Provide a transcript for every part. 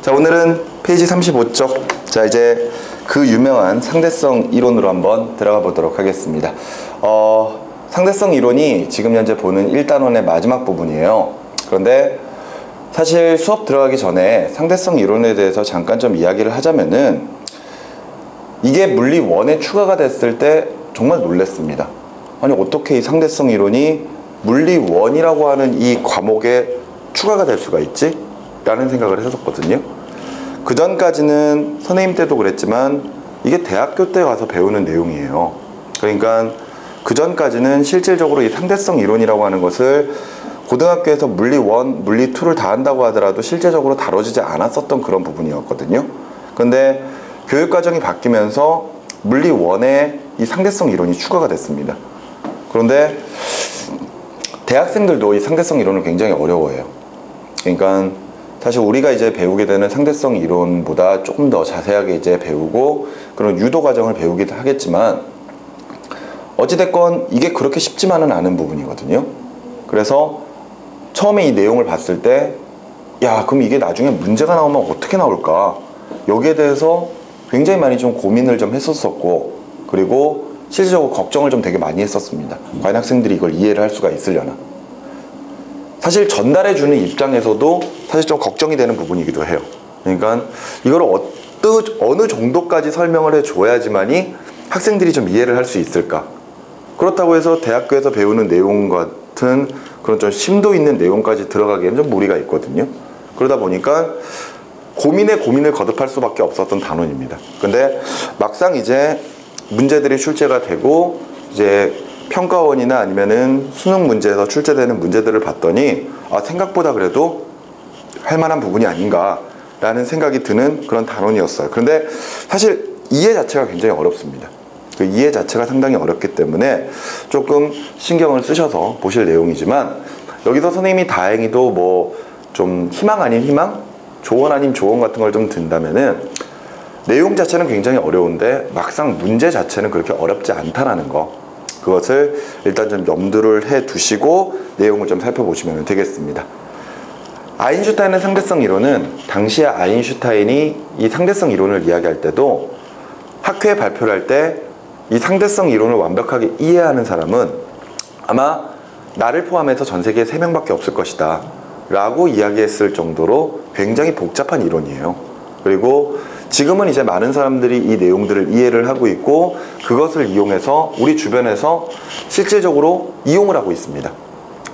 자, 오늘은 페이지 35쪽. 자, 이제 그 유명한 상대성 이론으로 한번 들어가 보도록 하겠습니다. 상대성 이론이 지금 현재 보는 1단원의 마지막 부분이에요. 그런데 사실 수업 들어가기 전에 상대성 이론에 대해서 잠깐 좀 이야기를 하자면은, 이게 물리 1에 추가가 됐을 때 정말 놀랐습니다. 아니, 어떻게 이 상대성 이론이 물리 1이라고 하는 이 과목에 추가가 될 수가 있지? 라는 생각을 했었거든요. 그 전까지는 선생님 때도 그랬지만 이게 대학교 때 가서 배우는 내용이에요. 그러니까 그 전까지는 실질적으로 이 상대성 이론이라고 하는 것을 고등학교에서 물리 1, 물리 2를 다 한다고 하더라도 실제적으로 다뤄지지 않았었던 그런 부분이었거든요. 근데 교육과정이 바뀌면서 물리 1에 이 상대성 이론이 추가가 됐습니다. 그런데 대학생들도 이 상대성 이론을 굉장히 어려워해요. 그러니까 사실 우리가 이제 배우게 되는 상대성 이론보다 조금 더 자세하게 이제 배우고 그런 유도 과정을 배우기도 하겠지만, 어찌됐건 이게 그렇게 쉽지만은 않은 부분이거든요. 그래서 처음에 이 내용을 봤을 때, 야, 그럼 이게 나중에 문제가 나오면 어떻게 나올까? 여기에 대해서 굉장히 많이 좀 고민을 좀 했었었고, 그리고 실질적으로 걱정을 좀 되게 많이 했었습니다. 과연 학생들이 이걸 이해를 할 수가 있으려나? 사실 전달해주는 입장에서도 사실 좀 걱정이 되는 부분이기도 해요. 그러니까 이걸 어느 정도까지 설명을 해줘야지만이 학생들이 좀 이해를 할 수 있을까? 그렇다고 해서 대학교에서 배우는 내용 같은 그런 좀 심도 있는 내용까지 들어가기에는 좀 무리가 있거든요. 그러다 보니까 고민에 고민을 거듭할 수밖에 없었던 단원입니다. 근데 막상 이제 문제들이 출제가 되고 이제 평가원이나 아니면은 수능 문제에서 출제되는 문제들을 봤더니, 아, 생각보다 그래도 할 만한 부분이 아닌가 라는 생각이 드는 그런 단원이었어요. 그런데 사실 이해 자체가 굉장히 어렵습니다. 그 이해 자체가 상당히 어렵기 때문에 조금 신경을 쓰셔서 보실 내용이지만, 여기서 선생님이 다행히도 뭐 좀 희망 아닌 희망? 조언 아닌 조언 같은 걸 좀 든다면은, 내용 자체는 굉장히 어려운데 막상 문제 자체는 그렇게 어렵지 않다라는 거, 그것을 일단 좀 염두를 해 두시고 내용을 좀 살펴보시면 되겠습니다. 아인슈타인의 상대성 이론은, 당시에 아인슈타인이 이 상대성 이론을 이야기할 때도 학회에 발표를 할 때 이 상대성 이론을 완벽하게 이해하는 사람은 아마 나를 포함해서 전 세계에 3명밖에 없을 것이다 라고 이야기했을 정도로 굉장히 복잡한 이론이에요. 그리고 지금은 이제 많은 사람들이 이 내용들을 이해를 하고 있고, 그것을 이용해서 우리 주변에서 실질적으로 이용을 하고 있습니다.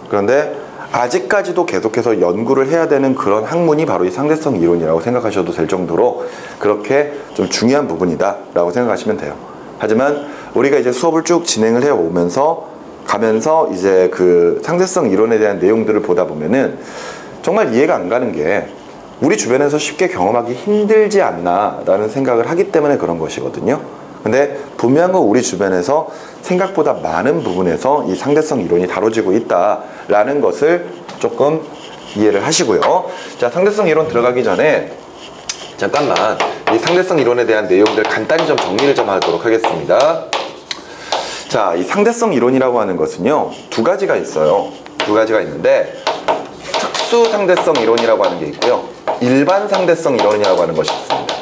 그런데 아직까지도 계속해서 연구를 해야 되는 그런 학문이 바로 이 상대성 이론이라고 생각하셔도 될 정도로 그렇게 좀 중요한 부분이다 라고 생각하시면 돼요. 하지만 우리가 이제 수업을 쭉 진행을 해 오면서 가면서 이제 그 상대성 이론에 대한 내용들을 보다 보면은 정말 이해가 안 가는 게, 우리 주변에서 쉽게 경험하기 힘들지 않나 라는 생각을 하기 때문에 그런 것이거든요. 근데 분명한 건 우리 주변에서 생각보다 많은 부분에서 이 상대성 이론이 다뤄지고 있다라는 것을 조금 이해를 하시고요. 자, 상대성 이론 들어가기 전에 잠깐만 이 상대성 이론에 대한 내용들 간단히 좀 정리를 좀 하도록 하겠습니다. 자, 이 상대성 이론이라고 하는 것은요, 두 가지가 있어요. 두 가지가 있는데, 특수 상대성 이론이라고 하는 게 있고요, 일반 상대성 이론이라고 하는 것이 있습니다.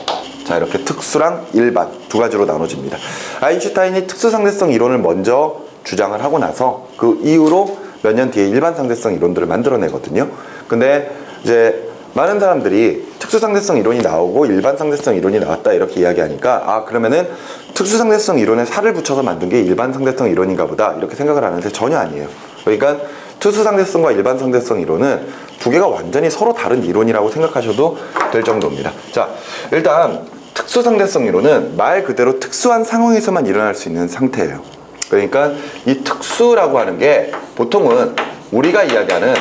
자, 이렇게 특수랑 일반 두 가지로 나눠집니다. 아인슈타인이 특수 상대성 이론을 먼저 주장을 하고 나서 그 이후로 몇 년 뒤에 일반 상대성 이론들을 만들어내거든요. 근데 이제 많은 사람들이 특수 상대성 이론이 나오고 일반 상대성 이론이 나왔다 이렇게 이야기하니까, 아, 그러면은 특수 상대성 이론에 살을 붙여서 만든 게 일반 상대성 이론인가 보다 이렇게 생각을 하는데 전혀 아니에요. 그러니까 특수 상대성과 일반 상대성 이론은 두 개가 완전히 서로 다른 이론이라고 생각하셔도 될 정도입니다. 자, 일단 특수 상대성 이론은 말 그대로 특수한 상황에서만 일어날 수 있는 상태예요. 그러니까 이 특수라고 하는 게 보통은 우리가 이야기하는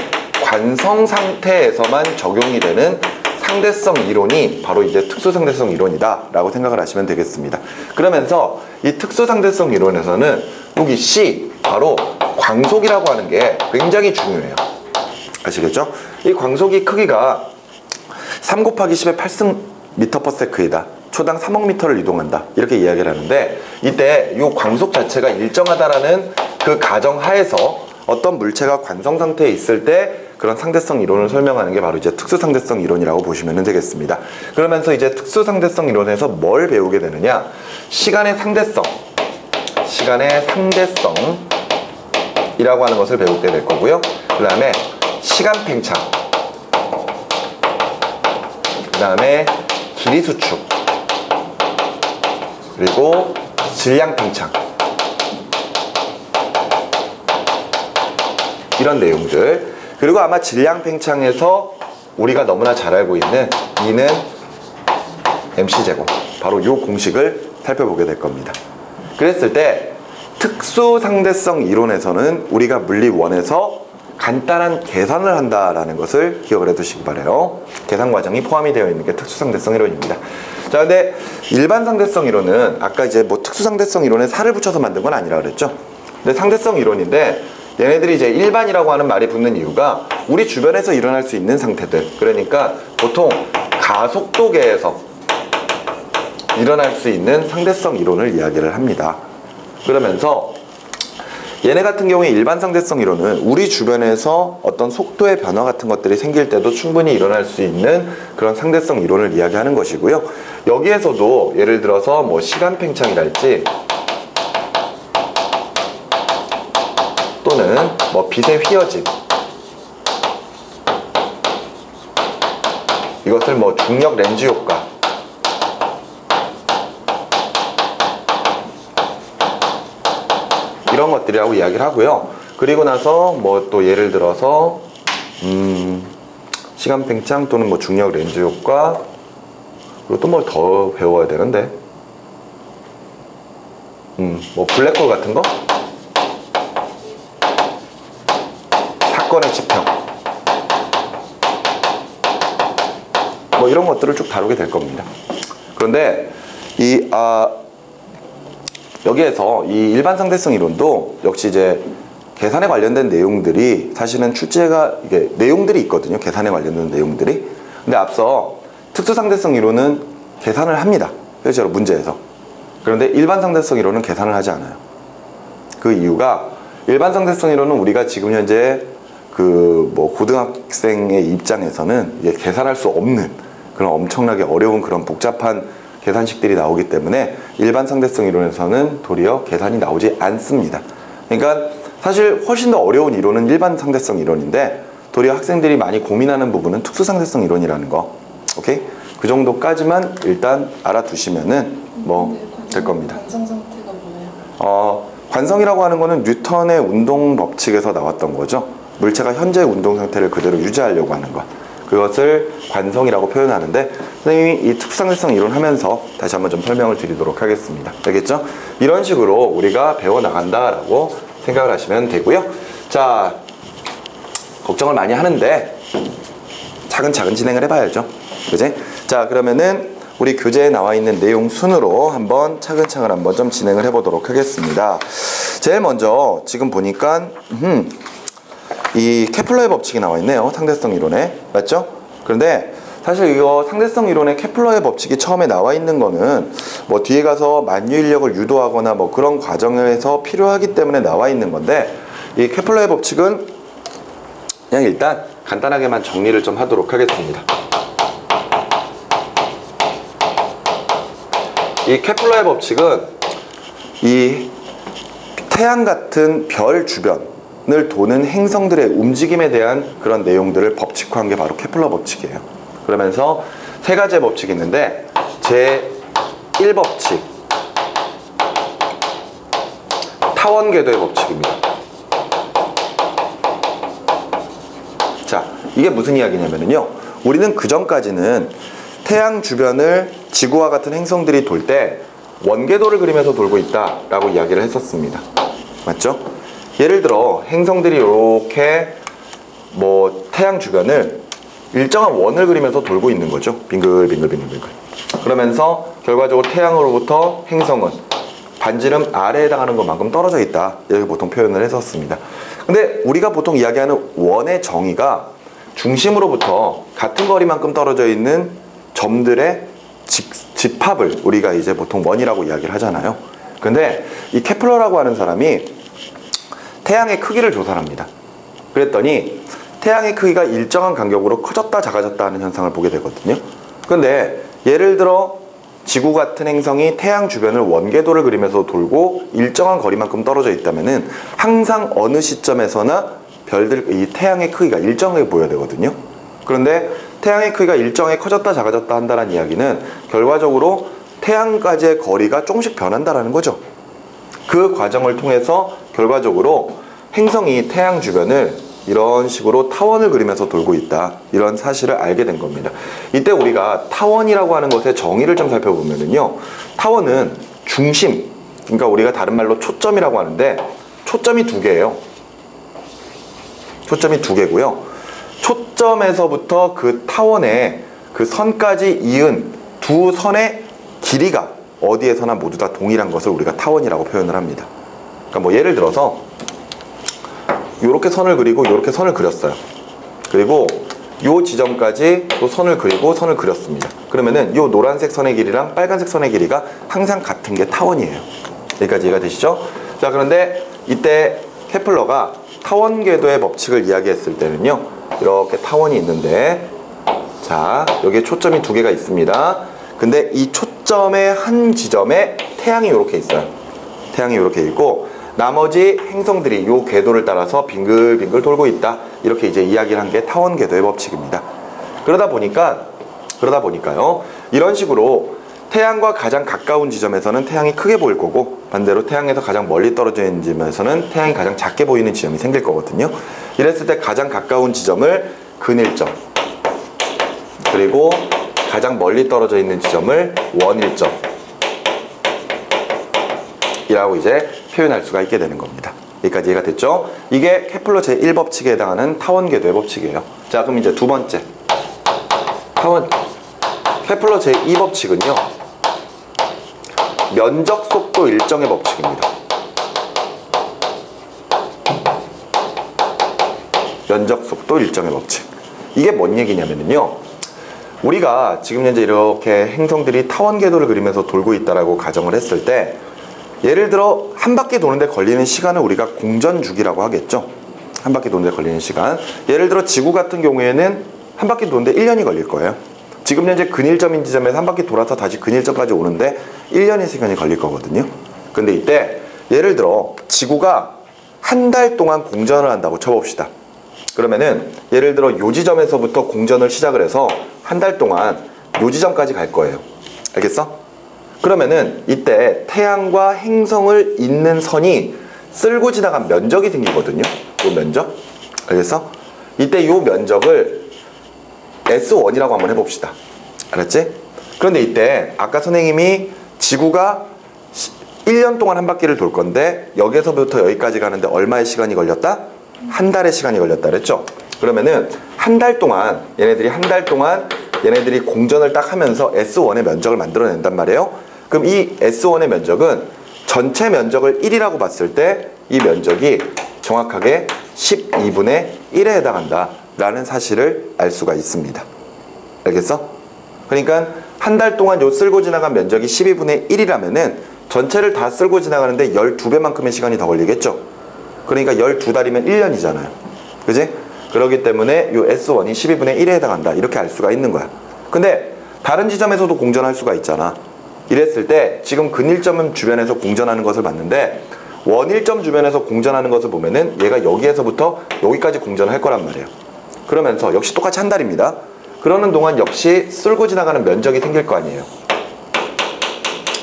관성 상태에서만 적용이 되는 상대성 이론이 바로 이제 특수 상대성 이론이다 라고 생각을 하시면 되겠습니다. 그러면서 이 특수 상대성 이론에서는 여기 C, 바로 광속이라고 하는 게 굉장히 중요해요. 아시겠죠? 이 광속이 크기가 3 곱하기 10의 8승 m/s이다. 초당 3억 미터를 이동한다. 이렇게 이야기를 하는데, 이때 이 광속 자체가 일정하다라는 그 가정 하에서 어떤 물체가 관성 상태에 있을 때 그런 상대성 이론을 설명하는 게 바로 이제 특수상대성 이론이라고 보시면 되겠습니다. 그러면서 이제 특수상대성 이론에서 뭘 배우게 되느냐? 시간의 상대성이라고 하는 것을 배우게 될 거고요. 그 다음에 시간 팽창, 그 다음에 길이 수축, 그리고 질량 팽창, 이런 내용들. 그리고 아마 질량 팽창에서 우리가 너무나 잘 알고 있는 E는 mc제곱, 바로 이 공식을 살펴보게 될 겁니다. 그랬을 때 특수상대성 이론에서는 우리가 물리 1에서 간단한 계산을 한다라는 것을 기억을 해두시기 바라요. 계산 과정이 포함이 되어 있는 게 특수상대성 이론입니다. 자, 근데 일반 상대성 이론은 아까 이제 뭐 특수상대성 이론에 살을 붙여서 만든 건 아니라 그랬죠. 근데 상대성 이론인데 얘네들이 이제 일반이라고 하는 말이 붙는 이유가 우리 주변에서 일어날 수 있는 상태들, 그러니까 보통 가속도계에서 일어날 수 있는 상대성 이론을 이야기를 합니다. 그러면서 얘네 같은 경우에 일반 상대성 이론은 우리 주변에서 어떤 속도의 변화 같은 것들이 생길 때도 충분히 일어날 수 있는 그런 상대성 이론을 이야기하는 것이고요. 여기에서도 예를 들어서 뭐 시간 팽창이랄지 또는 뭐 빛의 휘어짐, 이것을 뭐 중력 렌즈 효과, 이런 것들이라고 이야기를 하고요. 그리고 나서 뭐 또 예를 들어서 시간 팽창 또는 뭐 중력 렌즈 효과, 그리고 또 뭘 더 배워야 되는데 뭐 블랙홀 같은 거, 사건의 지평, 뭐 이런 것들을 쭉 다루게 될 겁니다. 그런데 여기에서 이 일반 상대성 이론도 역시 이제 계산에 관련된 내용들이 사실은 출제가 이게 내용들이 있거든요. 계산에 관련된 내용들이. 근데 앞서 특수상대성 이론은 계산을 합니다. 실제로 문제에서. 그런데 일반 상대성 이론은 계산을 하지 않아요. 그 이유가 일반 상대성 이론은 우리가 지금 현재 그 뭐 고등학생의 입장에서는 이게 계산할 수 없는 그런 엄청나게 어려운 그런 복잡한 계산식들이 나오기 때문에 일반 상대성 이론에서는 도리어 계산이 나오지 않습니다. 그러니까 사실 훨씬 더 어려운 이론은 일반 상대성 이론인데 도리어 학생들이 많이 고민하는 부분은 특수 상대성 이론이라는 거. 오케이? 그 정도까지만 일단 알아두시면은 뭐 될 겁니다. 관성 상태가 뭐예요? 관성이라고 하는 거는 뉴턴의 운동 법칙에서 나왔던 거죠. 물체가 현재 운동 상태를 그대로 유지하려고 하는 것. 그것을 관성이라고 표현하는데 선생님이 이 특수상대성 이론 하면서 다시 한번 좀 설명을 드리도록 하겠습니다. 알겠죠? 이런 식으로 우리가 배워나간다라고 생각을 하시면 되고요. 자, 걱정을 많이 하는데 차근차근 진행을 해봐야죠. 그지? 자, 그러면은 우리 교재에 나와 있는 내용 순으로 한번 차근차근 한번 좀 진행을 해보도록 하겠습니다. 제일 먼저 지금 보니까 이 케플러의 법칙이 나와 있네요. 상대성 이론에. 맞죠? 그런데 사실 이거 상대성 이론에 케플러의 법칙이 처음에 나와 있는 거는 뭐 뒤에 가서 만유인력을 유도하거나 뭐 그런 과정에서 필요하기 때문에 나와 있는 건데 이 케플러의 법칙은 그냥 일단 간단하게만 정리를 좀 하도록 하겠습니다. 이 케플러의 법칙은 이 태양 같은 별 주변을 도는 행성들의 움직임에 대한 그런 내용들을 법칙화한 게 바로 케플러 법칙이에요. 그러면서 세 가지의 법칙이 있는데 제1법칙 타원 궤도의 법칙입니다. 자, 이게 무슨 이야기냐면요, 우리는 그 전까지는 태양 주변을 지구와 같은 행성들이 돌 때 원궤도를 그리면서 돌고 있다 라고 이야기를 했었습니다. 맞죠? 예를 들어 행성들이 이렇게 뭐 태양 주변을 일정한 원을 그리면서 돌고 있는 거죠. 빙글빙글빙글빙글. 그러면서 결과적으로 태양으로부터 행성은 반지름 아래에 해당하는 것만큼 떨어져 있다, 이렇게 보통 표현을 했었습니다. 근데 우리가 보통 이야기하는 원의 정의가 중심으로부터 같은 거리만큼 떨어져 있는 점들의 집합을 우리가 이제 보통 원이라고 이야기를 하잖아요. 근데 이 케플러라고 하는 사람이 태양의 크기를 조사합니다. 그랬더니 태양의 크기가 일정한 간격으로 커졌다 작아졌다 하는 현상을 보게 되거든요. 그런데 예를 들어 지구 같은 행성이 태양 주변을 원궤도를 그리면서 돌고 일정한 거리만큼 떨어져 있다면은 항상 어느 시점에서나 이 태양의 크기가 일정하게 보여야 되거든요. 그런데 태양의 크기가 일정하게 커졌다 작아졌다 한다는 이야기는 결과적으로 태양까지의 거리가 조금씩 변한다라는 거죠. 그 과정을 통해서 결과적으로 행성이 태양 주변을 이런 식으로 타원을 그리면서 돌고 있다, 이런 사실을 알게 된 겁니다. 이때 우리가 타원이라고 하는 것의 정의를 좀 살펴보면요, 타원은 중심, 그러니까 우리가 다른 말로 초점이라고 하는데 초점이 두 개예요. 초점이 두 개고요. 초점에서부터 그 타원의 그 선까지 이은 두 선의 길이가 어디에서나 모두 다 동일한 것을 우리가 타원이라고 표현을 합니다. 그러니까 뭐 예를 들어서 요렇게 선을 그리고 요렇게 선을 그렸어요. 그리고 요 지점까지 또 선을 그리고 선을 그렸습니다. 그러면은 요 노란색 선의 길이랑 빨간색 선의 길이가 항상 같은 게 타원이에요. 여기까지 이해가 되시죠? 자, 그런데 이때 케플러가 타원 궤도의 법칙을 이야기했을 때는요, 이렇게 타원이 있는데, 자, 여기에 초점이 두 개가 있습니다. 근데 이 초점의 한 지점에 태양이 이렇게 있어요. 태양이 이렇게 있고 나머지 행성들이 이 궤도를 따라서 빙글빙글 돌고 있다, 이렇게 이제 이야기를 한 게 타원 궤도의 법칙입니다. 그러다 보니까요, 이런 식으로 태양과 가장 가까운 지점에서는 태양이 크게 보일 거고, 반대로 태양에서 가장 멀리 떨어져 있는 지점에서는 태양이 가장 작게 보이는 지점이 생길 거거든요. 이랬을 때 가장 가까운 지점을 근일점, 그리고 가장 멀리 떨어져 있는 지점을 원일점 이라고 이제 표현할 수가 있게 되는 겁니다. 여기까지 이해가 됐죠? 이게 케플러 제1법칙에 해당하는 타원 궤도의 법칙이에요. 자, 그럼 이제 두 번째, 케플러 제2법칙은요, 면적 속도 일정의 법칙입니다. 면적 속도 일정의 법칙. 이게 뭔 얘기냐면요, 우리가 지금 현재 이렇게 행성들이 타원 궤도를 그리면서 돌고 있다라고 가정을 했을 때, 예를 들어 한 바퀴 도는데 걸리는 시간을 우리가 공전주기라고 하겠죠. 한 바퀴 도는데 걸리는 시간. 예를 들어 지구 같은 경우에는 한 바퀴 도는데 1년이 걸릴 거예요. 지금 현재 근일점인 지점에서 한 바퀴 돌아서 다시 근일점까지 오는데 1년의 시간이 걸릴 거거든요. 근데 이때 예를 들어 지구가 한 달 동안 공전을 한다고 쳐봅시다. 그러면은 예를 들어 요 지점에서부터 공전을 시작을 해서 한 달 동안 요 지점까지 갈 거예요. 알겠어? 그러면은 이때 태양과 행성을 잇는 선이 쓸고 지나간 면적이 생기거든요. 요 면적. 알겠어? 이때 요 면적을 S1이라고 한번 해봅시다. 알았지? 그런데 이때 아까 선생님이 지구가 1년 동안 한 바퀴를 돌 건데 여기서부터 여기까지 가는데 얼마의 시간이 걸렸다? 한 달의 시간이 걸렸다 그랬죠? 그러면은 한 달 동안 얘네들이 공전을 딱 하면서 S1의 면적을 만들어낸단 말이에요. 그럼 이 S1의 면적은 전체 면적을 1이라고 봤을 때 이 면적이 정확하게 12분의 1에 해당한다 라는 사실을 알 수가 있습니다. 알겠어? 그러니까 한 달 동안 요 쓸고 지나간 면적이 12분의 1이라면은 전체를 다 쓸고 지나가는데 12배만큼의 시간이 더 걸리겠죠? 그러니까 12달이면 1년이잖아요. 그지? 그렇기 때문에 요 S1이 12분의 1에 해당한다, 이렇게 알 수가 있는 거야. 근데 다른 지점에서도 공전할 수가 있잖아. 이랬을 때 지금 근일점 주변에서 공전하는 것을 봤는데 원일점 주변에서 공전하는 것을 보면은 얘가 여기에서부터 여기까지 공전할 거란 말이에요. 그러면서 역시 똑같이 한 달입니다. 그러는 동안 역시 쓸고 지나가는 면적이 생길 거 아니에요.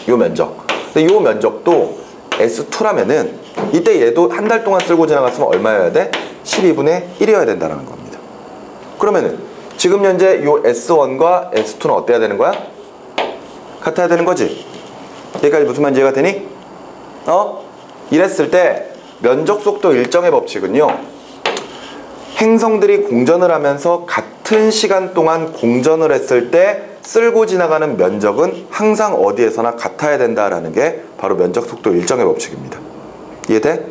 요 면적. 근데 요 면적도 S2라면은 이때 얘도 한 달 동안 쓸고 지나갔으면 얼마여야 돼? 12분의 1이어야 된다는 겁니다. 그러면은 지금 현재 요 S1과 S2는 어때야 되는 거야? 같아야 되는 거지. 여기까지 무슨 말인지 이해가 되니? 이랬을 때 면적 속도 일정의 법칙은요, 행성들이 공전을 하면서 같은 시간 동안 공전을 했을 때 쓸고 지나가는 면적은 항상 어디에서나 같아야 된다라는 게 바로 면적 속도 일정의 법칙입니다. 이해돼?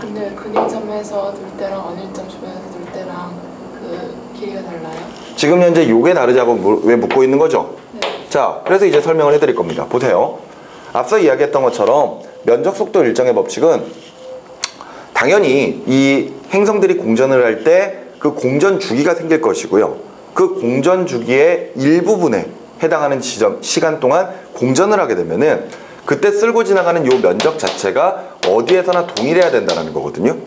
근데 근일점에서 돌 때랑 원일점 주변에서 돌 때랑 그 길이가 달라요? 지금 현재 요게 다르자고 왜 묻고 있는 거죠? 네. 자, 그래서 이제 설명을 해드릴 겁니다. 보세요. 앞서 이야기했던 것처럼 면적 속도 일정의 법칙은 당연히 이 행성들이 공전을 할 때 그 공전 주기가 생길 것이고요. 그 공전 주기의 일부분에 해당하는 시간 동안 공전을 하게 되면은 그때 쓸고 지나가는 요 면적 자체가 어디에서나 동일해야 된다는 거거든요.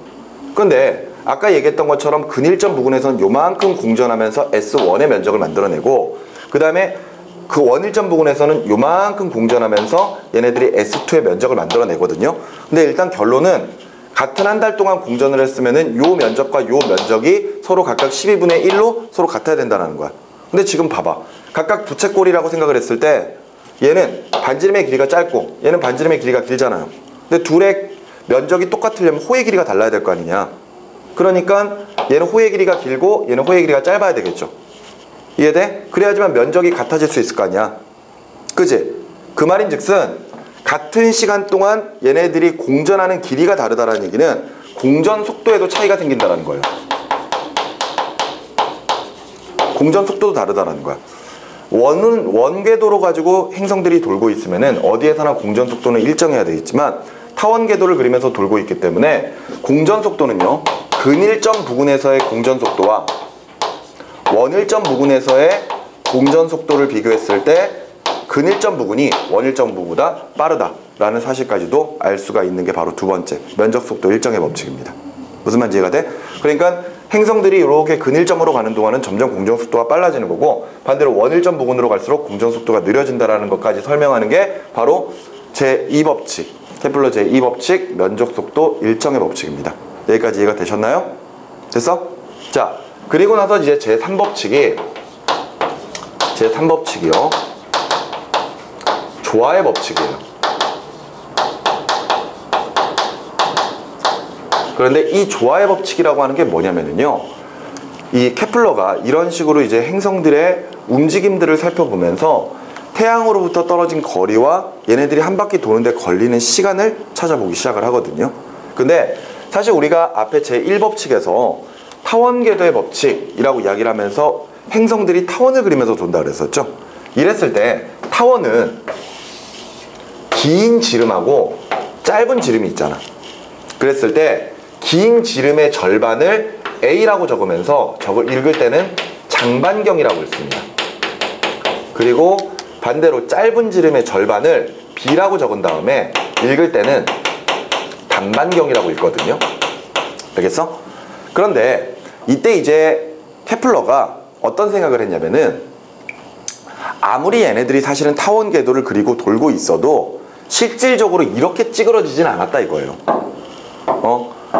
그런데 아까 얘기했던 것처럼 근일점 부근에서는 요만큼 공전하면서 S1의 면적을 만들어내고, 그 다음에 그 원일점 부근에서는 요만큼 공전하면서 얘네들이 S2의 면적을 만들어내거든요. 근데 일단 결론은 같은 한 달 동안 공전을 했으면은 요 면적과 요 면적이 서로 각각 12분의 1로 서로 같아야 된다는 거야. 근데 지금 봐봐. 각각 부채꼴이라고 생각을 했을 때 얘는 반지름의 길이가 짧고 얘는 반지름의 길이가 길잖아요. 근데 둘의 면적이 똑같으려면 호의 길이가 달라야 될 거 아니냐. 그러니까 얘는 호의 길이가 길고 얘는 호의 길이가 짧아야 되겠죠. 이해돼? 그래야지만 면적이 같아질 수 있을 거 아니야. 그지? 그 말인즉슨 같은 시간 동안 얘네들이 공전하는 길이가 다르다는 얘기는 공전 속도에도 차이가 생긴다는 거예요. 공전 속도도 다르다는 거야. 원궤도로 가지고 행성들이 돌고 있으면은 어디에서나 공전 속도는 일정해야 되겠지만 타원 궤도를 그리면서 돌고 있기 때문에 공전 속도는요, 근일점 부근에서의 공전 속도와 원일점 부근에서의 공전 속도를 비교했을 때 근일점 부근이 원일점 부근보다 빠르다라는 사실까지도 알 수가 있는 게 바로 두 번째 면적 속도 일정의 법칙입니다. 무슨 말인지 이해가 돼? 그러니까 행성들이 이렇게 근일점으로 가는 동안은 점점 공전 속도가 빨라지는 거고, 반대로 원일점 부근으로 갈수록 공전 속도가 느려진다라는 것까지 설명하는 게 바로 제2법칙, 케플러 제2법칙 면적 속도 일정의 법칙입니다. 여기까지 이해가 되셨나요? 됐어? 자, 그리고 나서 이제 제3법칙이요. 조화의 법칙이에요. 그런데 이 조화의 법칙이라고 하는 게 뭐냐면요, 이 케플러가 이런 식으로 이제 행성들의 움직임들을 살펴보면서 태양으로부터 떨어진 거리와 얘네들이 한 바퀴 도는데 걸리는 시간을 찾아보기 시작을 하거든요. 근데 사실 우리가 앞에 제1법칙에서 타원궤도의 법칙이라고 이야기를 하면서 행성들이 타원을 그리면서 돈다 그랬었죠. 이랬을 때 타원은 긴 지름하고 짧은 지름이 있잖아. 그랬을 때 긴 지름의 절반을 A라고 적으면서 저걸 읽을 때는 장반경이라고 읽습니다. 그리고 반대로 짧은 지름의 절반을 B라고 적은 다음에 읽을 때는 단반경이라고 읽거든요. 알겠어? 그런데 이때 이제 케플러가 어떤 생각을 했냐면은, 아무리 얘네들이 사실은 타원 궤도를 그리고 돌고 있어도 실질적으로 이렇게 찌그러지진 않았다 이거예요.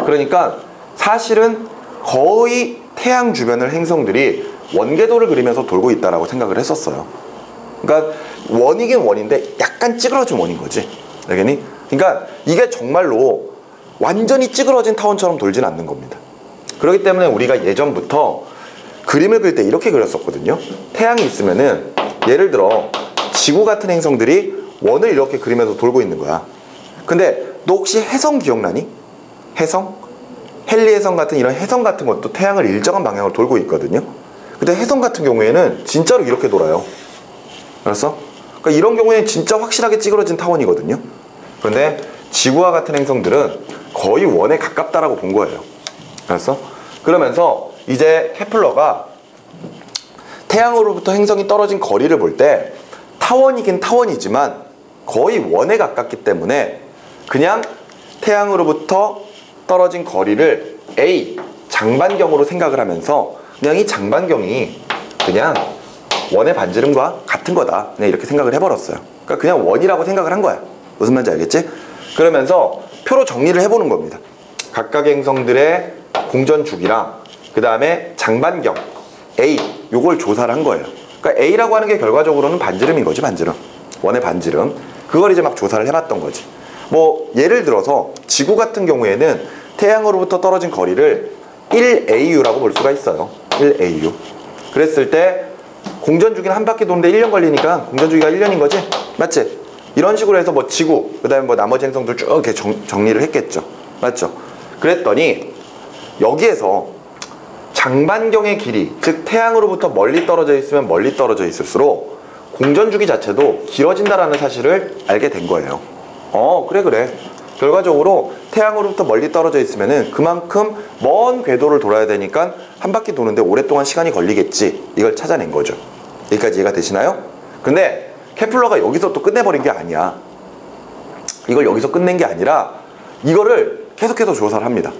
그러니까 사실은 거의 태양 주변을 행성들이 원궤도를 그리면서 돌고 있다라고 생각을 했었어요. 그러니까 원이긴 원인데 약간 찌그러진 원인 거지. 알겠니? 그러니까 이게 정말로 완전히 찌그러진 타원처럼 돌진 않는 겁니다. 그렇기 때문에 우리가 예전부터 그림을 그릴 때 이렇게 그렸었거든요. 태양이 있으면은 예를 들어 지구 같은 행성들이 원을 이렇게 그리면서 돌고 있는 거야. 근데 너 혹시 해성 기억나니? 해성? 헨리 해성 같은 이런 해성 같은 것도 태양을 일정한 방향으로 돌고 있거든요. 근데 해성 같은 경우에는 진짜로 이렇게 돌아요. 알았어? 그러니까 이런 경우에는 진짜 확실하게 찌그러진 타원이거든요. 그런데 지구와 같은 행성들은 거의 원에 가깝다라고 본 거예요. 알았어? 그러면서 이제 케플러가 태양으로부터 행성이 떨어진 거리를 볼 때 타원이긴 타원이지만 거의 원에 가깝기 때문에 그냥 태양으로부터 떨어진 거리를 A, 장반경으로 생각을 하면서 그냥 이 장반경이 그냥 원의 반지름과 같은 거다, 그냥 이렇게 생각을 해버렸어요. 그러니까 그냥 원이라고 생각을 한 거야. 무슨 말인지 알겠지? 그러면서 표로 정리를 해보는 겁니다. 각각의 행성들의 공전 주기랑 그 다음에 장반경 A, 요걸 조사를 한 거예요. 그러니까 A라고 하는 게 결과적으로는 반지름인 거지, 반지름. 원의 반지름. 그걸 이제 막 조사를 해봤던 거지. 뭐 예를 들어서 지구 같은 경우에는 태양으로부터 떨어진 거리를 1AU라고 볼 수가 있어요. 1AU. 그랬을 때 공전 주기는 한 바퀴 도는데 1년 걸리니까 공전 주기가 1년인 거지? 맞지? 이런 식으로 해서 뭐 지구, 그 다음에 뭐 나머지 행성들 쭉 이렇게 정리를 했겠죠. 맞죠? 그랬더니 여기에서 장반경의 길이, 즉 태양으로부터 멀리 떨어져 있으면 멀리 떨어져 있을수록 공전 주기 자체도 길어진다라는 사실을 알게 된 거예요. 그래. 결과적으로 태양으로부터 멀리 떨어져 있으면은 그만큼 먼 궤도를 돌아야 되니까 한 바퀴 도는데 오랫동안 시간이 걸리겠지. 이걸 찾아낸 거죠. 여기까지 이해가 되시나요? 근데 케플러가 여기서 또 끝내버린 게 아니야. 이걸 여기서 끝낸 게 아니라 이거를 계속해서 조사를 합니다.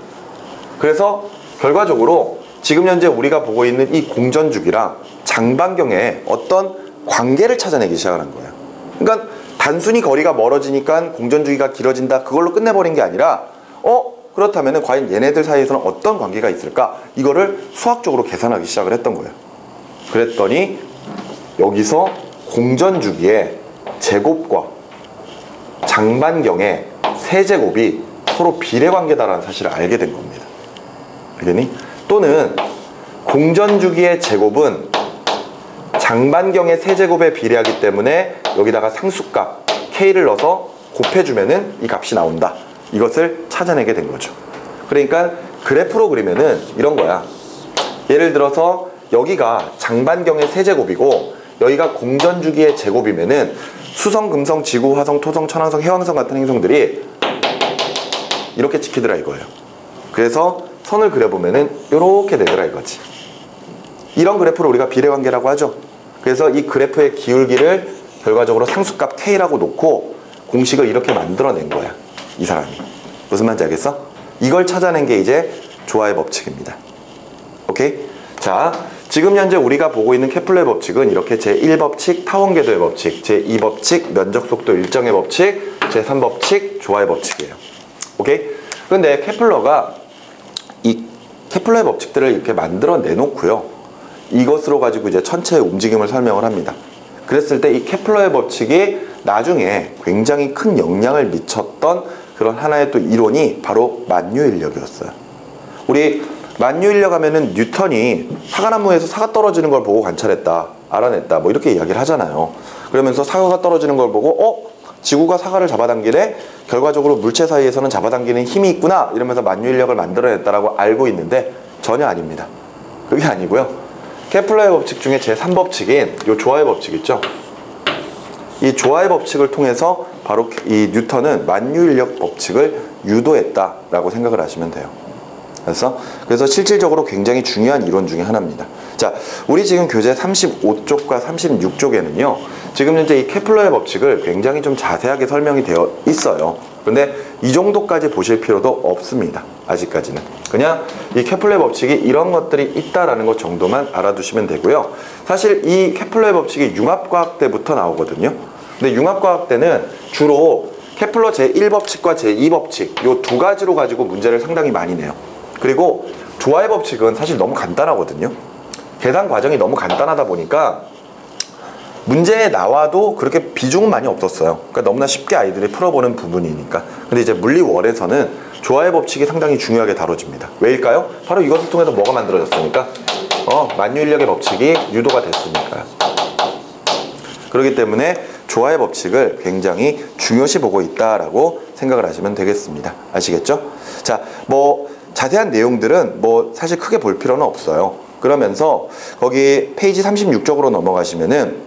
그래서 결과적으로 지금 현재 우리가 보고 있는 이 공전주기랑 장반경에 어떤 관계를 찾아내기 시작하는 거예요. 그러니까 단순히 거리가 멀어지니까 공전주기가 길어진다, 그걸로 끝내버린 게 아니라 그렇다면 과연 얘네들 사이에서는 어떤 관계가 있을까? 이거를 수학적으로 계산하기 시작을 했던 거예요. 그랬더니 여기서 공전주기의 제곱과 장반경의 세제곱이 서로 비례관계다라는 사실을 알게 된 겁니다. 알겠니? 또는 공전주기의 제곱은 장반경의 세제곱에 비례하기 때문에 여기다가 상수값 K를 넣어서 곱해주면은 이 값이 나온다. 이것을 찾아내게 된 거죠. 그러니까 그래프로 그리면은 이런 거야. 예를 들어서 여기가 장반경의 세제곱이고 여기가 공전주기의 제곱이면은 수성, 금성, 지구, 화성, 토성, 천왕성, 해왕성 같은 행성들이 이렇게 찍히더라 이거예요. 그래서 선을 그려보면은 이렇게 되더라 이거지. 이런 그래프를 우리가 비례관계라고 하죠. 그래서 이 그래프의 기울기를 결과적으로 상수값 K라고 놓고 공식을 이렇게 만들어낸 거야. 이 사람이. 무슨 말인지 알겠어? 이걸 찾아낸 게 이제 조화의 법칙입니다. 오케이? 자, 지금 현재 우리가 보고 있는 케플러의 법칙은 이렇게 제1법칙 타원궤도의 법칙, 제2법칙 면적속도 일정의 법칙, 제3법칙 조화의 법칙이에요. 오케이? 근데 케플러가 이 케플러의 법칙들을 이렇게 만들어 내놓고요. 이것으로 가지고 이제 천체의 움직임을 설명을 합니다. 그랬을 때 이 케플러의 법칙이 나중에 굉장히 큰 영향을 미쳤던 그런 하나의 또 이론이 바로 만유인력이었어요. 우리 만유인력 하면은 뉴턴이 사과나무에서 사과 떨어지는 걸 보고 관찰했다, 알아냈다, 뭐 이렇게 이야기를 하잖아요. 그러면서 사과가 떨어지는 걸 보고 지구가 사과를 잡아당기네? 결과적으로 물체 사이에서는 잡아당기는 힘이 있구나, 이러면서 만유인력을 만들어냈다라고 알고 있는데 전혀 아닙니다. 그게 아니고요. 케플러의 법칙 중에 제3법칙인 이 조화의 법칙 있죠? 이 조화의 법칙을 통해서 바로 이 뉴턴은 만유인력 법칙을 유도했다라고 생각을 하시면 돼요. 그래서 실질적으로 굉장히 중요한 이론 중에 하나입니다. 자, 우리 지금 교재 35쪽과 36쪽에는요, 지금 현재 이 케플러의 법칙을 굉장히 좀 자세하게 설명이 되어 있어요. 그런데 이 정도까지 보실 필요도 없습니다. 아직까지는. 그냥 이 케플러의 법칙이 이런 것들이 있다라는 것 정도만 알아두시면 되고요. 사실 이 케플러의 법칙이 융합과학 때부터 나오거든요. 근데 융합과학 때는 주로 케플러 제1법칙과 제2법칙 요 두 가지로 가지고 문제를 상당히 많이 내요. 그리고 조화의 법칙은 사실 너무 간단하거든요. 계산 과정이 너무 간단하다 보니까 문제에 나와도 그렇게 비중은 많이 없었어요. 그러니까 너무나 쉽게 아이들이 풀어보는 부분이니까. 근데 이제 물리월에서는 조화의 법칙이 상당히 중요하게 다뤄집니다. 왜일까요? 바로 이것을 통해서 뭐가 만들어졌으니까? 만유인력의 법칙이 유도가 됐으니까요. 그렇기 때문에 조화의 법칙을 굉장히 중요시 보고 있다라고 생각을 하시면 되겠습니다. 아시겠죠? 자, 자세한 내용들은 사실 크게 볼 필요는 없어요. 그러면서 거기 페이지 36쪽으로 넘어가시면은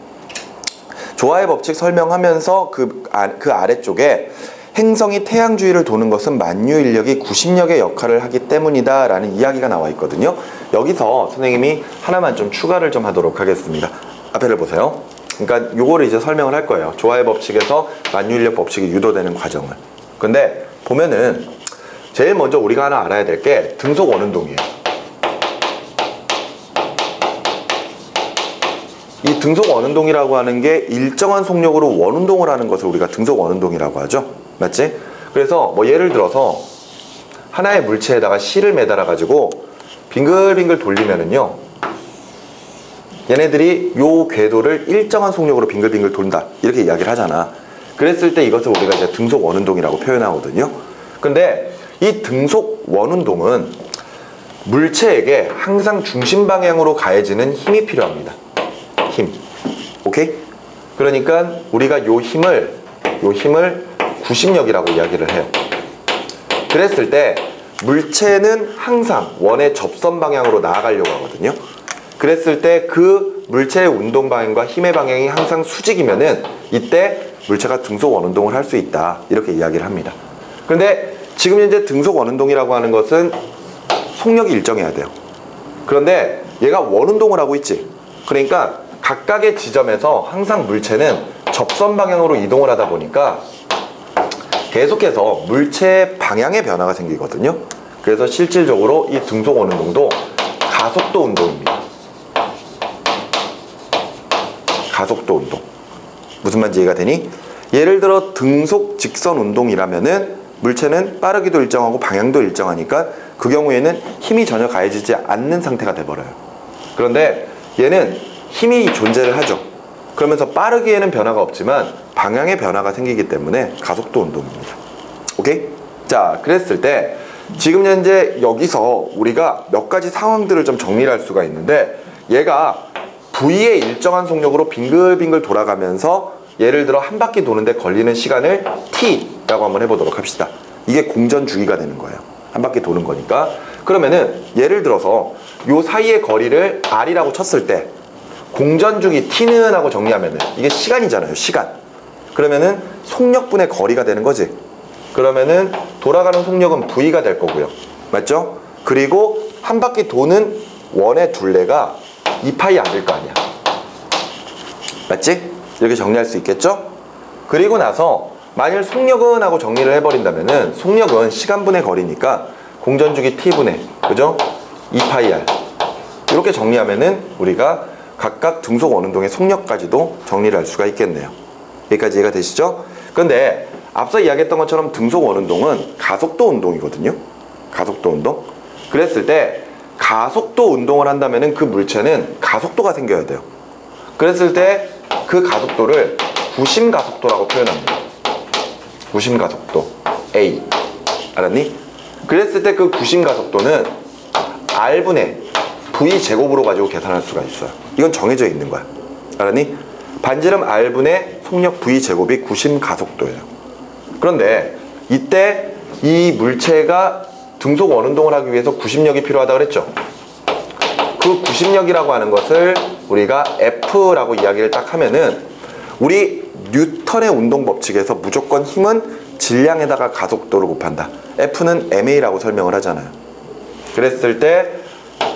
조화의 법칙 설명하면서 그 아래쪽에 행성이 태양 주위를 도는 것은 만유인력이 구심력의 역할을 하기 때문이다 라는 이야기가 나와 있거든요. 여기서 선생님이 하나만 좀 추가를 좀 하도록 하겠습니다. 앞에를 보세요. 그러니까 요거를 이제 설명을 할 거예요. 조화의 법칙에서 만유인력 법칙이 유도되는 과정을. 근데 보면은 제일 먼저 우리가 하나 알아야 될 게 등속 원운동이에요. 이 등속 원운동이라고 하는 게 일정한 속력으로 원운동을 하는 것을 우리가 등속 원운동이라고 하죠. 맞지? 그래서 예를 들어서 하나의 물체에다가 실을 매달아 가지고 빙글빙글 돌리면은요, 얘네들이 요 궤도를 일정한 속력으로 빙글빙글 돈다, 이렇게 이야기를 하잖아. 그랬을 때 이것을 우리가 이제 등속 원운동이라고 표현하거든요. 근데 이 등속 원운동은 물체에게 항상 중심 방향으로 가해지는 힘이 필요합니다. 힘. 오케이? 그러니까 우리가 요 힘을 구심력이라고 이야기를 해요. 그랬을 때 물체는 항상 원의 접선 방향으로 나아가려고 하거든요. 그랬을 때 그 물체의 운동 방향과 힘의 방향이 항상 수직이면은 이때 물체가 등속 원운동을 할 수 있다, 이렇게 이야기를 합니다. 근데 지금 현재 등속 원운동이라고 하는 것은 속력이 일정해야 돼요. 그런데 얘가 원운동을 하고 있지. 그러니까 각각의 지점에서 항상 물체는 접선 방향으로 이동을 하다 보니까 계속해서 물체의 방향의 변화가 생기거든요. 그래서 실질적으로 이 등속 원운동도 가속도 운동입니다. 가속도 운동. 무슨 말인지 이해가 되니? 예를 들어 등속 직선 운동이라면은 물체는 빠르기도 일정하고 방향도 일정하니까 그 경우에는 힘이 전혀 가해지지 않는 상태가 돼버려요. 그런데 얘는 힘이 존재를 하죠. 그러면서 빠르기에는 변화가 없지만 방향의 변화가 생기기 때문에 가속도 운동입니다. 오케이? 자, 그랬을 때 지금 현재 여기서 우리가 몇 가지 상황들을 좀 정리를 할 수가 있는데, 얘가 V의 일정한 속력으로 빙글빙글 돌아가면서 예를 들어 한 바퀴 도는데 걸리는 시간을 T라고 한번 해보도록 합시다. 이게 공전 주기가 되는 거예요. 한 바퀴 도는 거니까. 그러면은 예를 들어서 요 사이의 거리를 R이라고 쳤을 때 공전 주기 T는 하고 정리하면은 이게 시간이잖아요. 시간. 그러면은 속력분의 거리가 되는 거지. 그러면은 돌아가는 속력은 V가 될 거고요. 맞죠? 그리고 한 바퀴 도는 원의 둘레가 2파이 R일 거 아니야. 맞지? 이렇게 정리할 수 있겠죠? 그리고 나서 만일 속력은 하고 정리를 해버린다면은 속력은 시간분의 거리니까 공전주기 T분의, 그죠? 2파이 R. 이렇게 정리하면은 우리가 각각 등속 원운동의 속력까지도 정리를 할 수가 있겠네요. 여기까지 이해가 되시죠? 그런데 앞서 이야기했던 것처럼 등속 원운동은 가속도 운동이거든요. 가속도 운동. 그랬을 때 가속도 운동을 한다면은 그 물체는 가속도가 생겨야 돼요. 그랬을 때 그 가속도를 구심가속도라고 표현합니다. 구심가속도 A. 알았니? 그랬을 때 그 구심가속도는 R분의 V 제곱으로 가지고 계산할 수가 있어요. 이건 정해져 있는 거야. 알았니? 반지름 R분의 속력 V 제곱이 구심가속도예요. 그런데 이때 이 물체가 등속 원운동을 하기 위해서 구심력이 필요하다고 그랬죠. 그 구심력이라고 하는 것을 우리가 F라고 이야기를 딱 하면은, 우리 뉴턴의 운동 법칙에서 무조건 힘은 질량에다가 가속도를 곱한다. F는 ma라고 설명을 하잖아요. 그랬을 때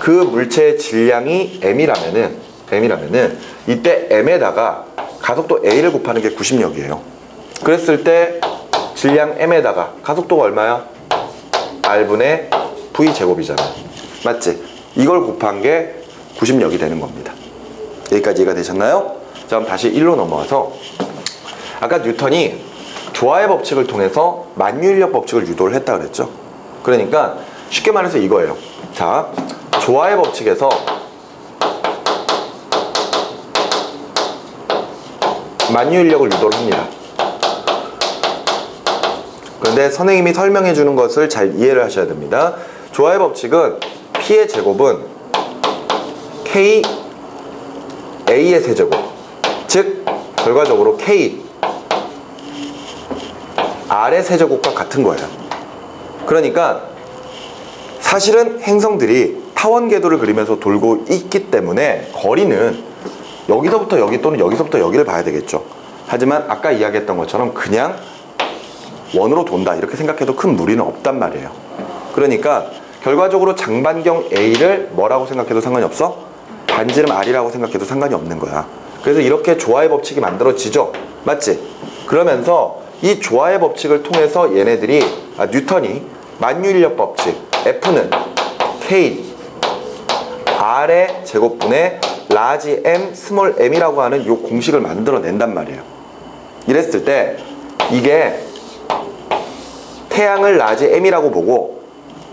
그 물체의 질량이 m이라면은 이때 m에다가 가속도 a를 곱하는 게 구심력이에요. 그랬을 때 질량 m에다가 가속도가 얼마야? R분의 V 제곱이잖아. 맞지? 이걸 곱한 게 구심력이 되는 겁니다. 여기까지 이해가 되셨나요? 자, 그럼 다시 1로 넘어와서, 아까 뉴턴이 조화의 법칙을 통해서 만유인력 법칙을 유도를 했다 그랬죠. 그러니까 쉽게 말해서 이거예요. 자, 조화의 법칙에서 만유인력을 유도를 합니다. 그런데 선생님이 설명해 주는 것을 잘 이해를 하셔야 됩니다. 조화의 법칙은 P의 제곱은 K A의 세제곱, 즉 결과적으로 K R의 세제곱과 같은 거예요. 그러니까 사실은 행성들이 타원 궤도를 그리면서 돌고 있기 때문에 거리는 여기서부터 여기 또는 여기서부터 여기를 봐야 되겠죠. 하지만 아까 이야기했던 것처럼 그냥 원으로 돈다 이렇게 생각해도 큰 무리는 없단 말이에요. 그러니까 결과적으로 장반경 A를 뭐라고 생각해도 상관이 없어? 반지름 R이라고 생각해도 상관이 없는 거야. 그래서 이렇게 조화의 법칙이 만들어지죠. 맞지? 그러면서 이 조화의 법칙을 통해서 얘네들이 뉴턴이 만유인력 법칙 F는 K R의 제곱분의 라지 M 스몰 m이라고 하는 이 공식을 만들어낸단 말이에요. 이랬을 때 이게 태양을 라지 m이라고 보고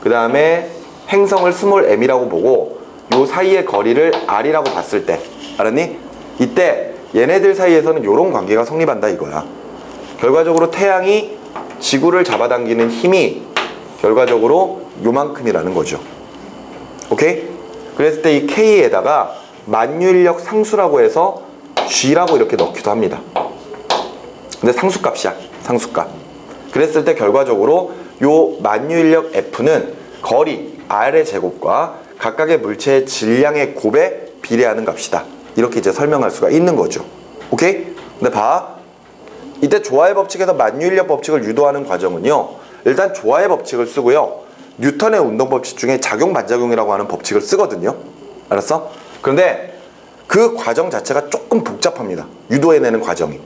그 다음에 행성을 스몰 m이라고 보고 요 사이의 거리를 r이라고 봤을 때, 알았니? 이때 얘네들 사이에서는 이런 관계가 성립한다 이거야. 결과적으로 태양이 지구를 잡아당기는 힘이 결과적으로 요만큼이라는 거죠. 오케이? 그랬을 때 이 K에다가 만유인력 상수라고 해서 G라고 이렇게 넣기도 합니다. 근데 상수값이야. 상수값. 그랬을 때 결과적으로 요 만유인력 F는 거리 R의 제곱과 각각의 물체의 질량의 곱에 비례하는 값이다. 이렇게 이제 설명할 수가 있는 거죠. 오케이? 근데 봐. 이때 조화의 법칙에서 만유인력 법칙을 유도하는 과정은요, 일단 조화의 법칙을 쓰고요. 뉴턴의 운동 법칙 중에 작용 반작용이라고 하는 법칙을 쓰거든요. 알았어? 그런데 그 과정 자체가 조금 복잡합니다. 유도해내는 과정이.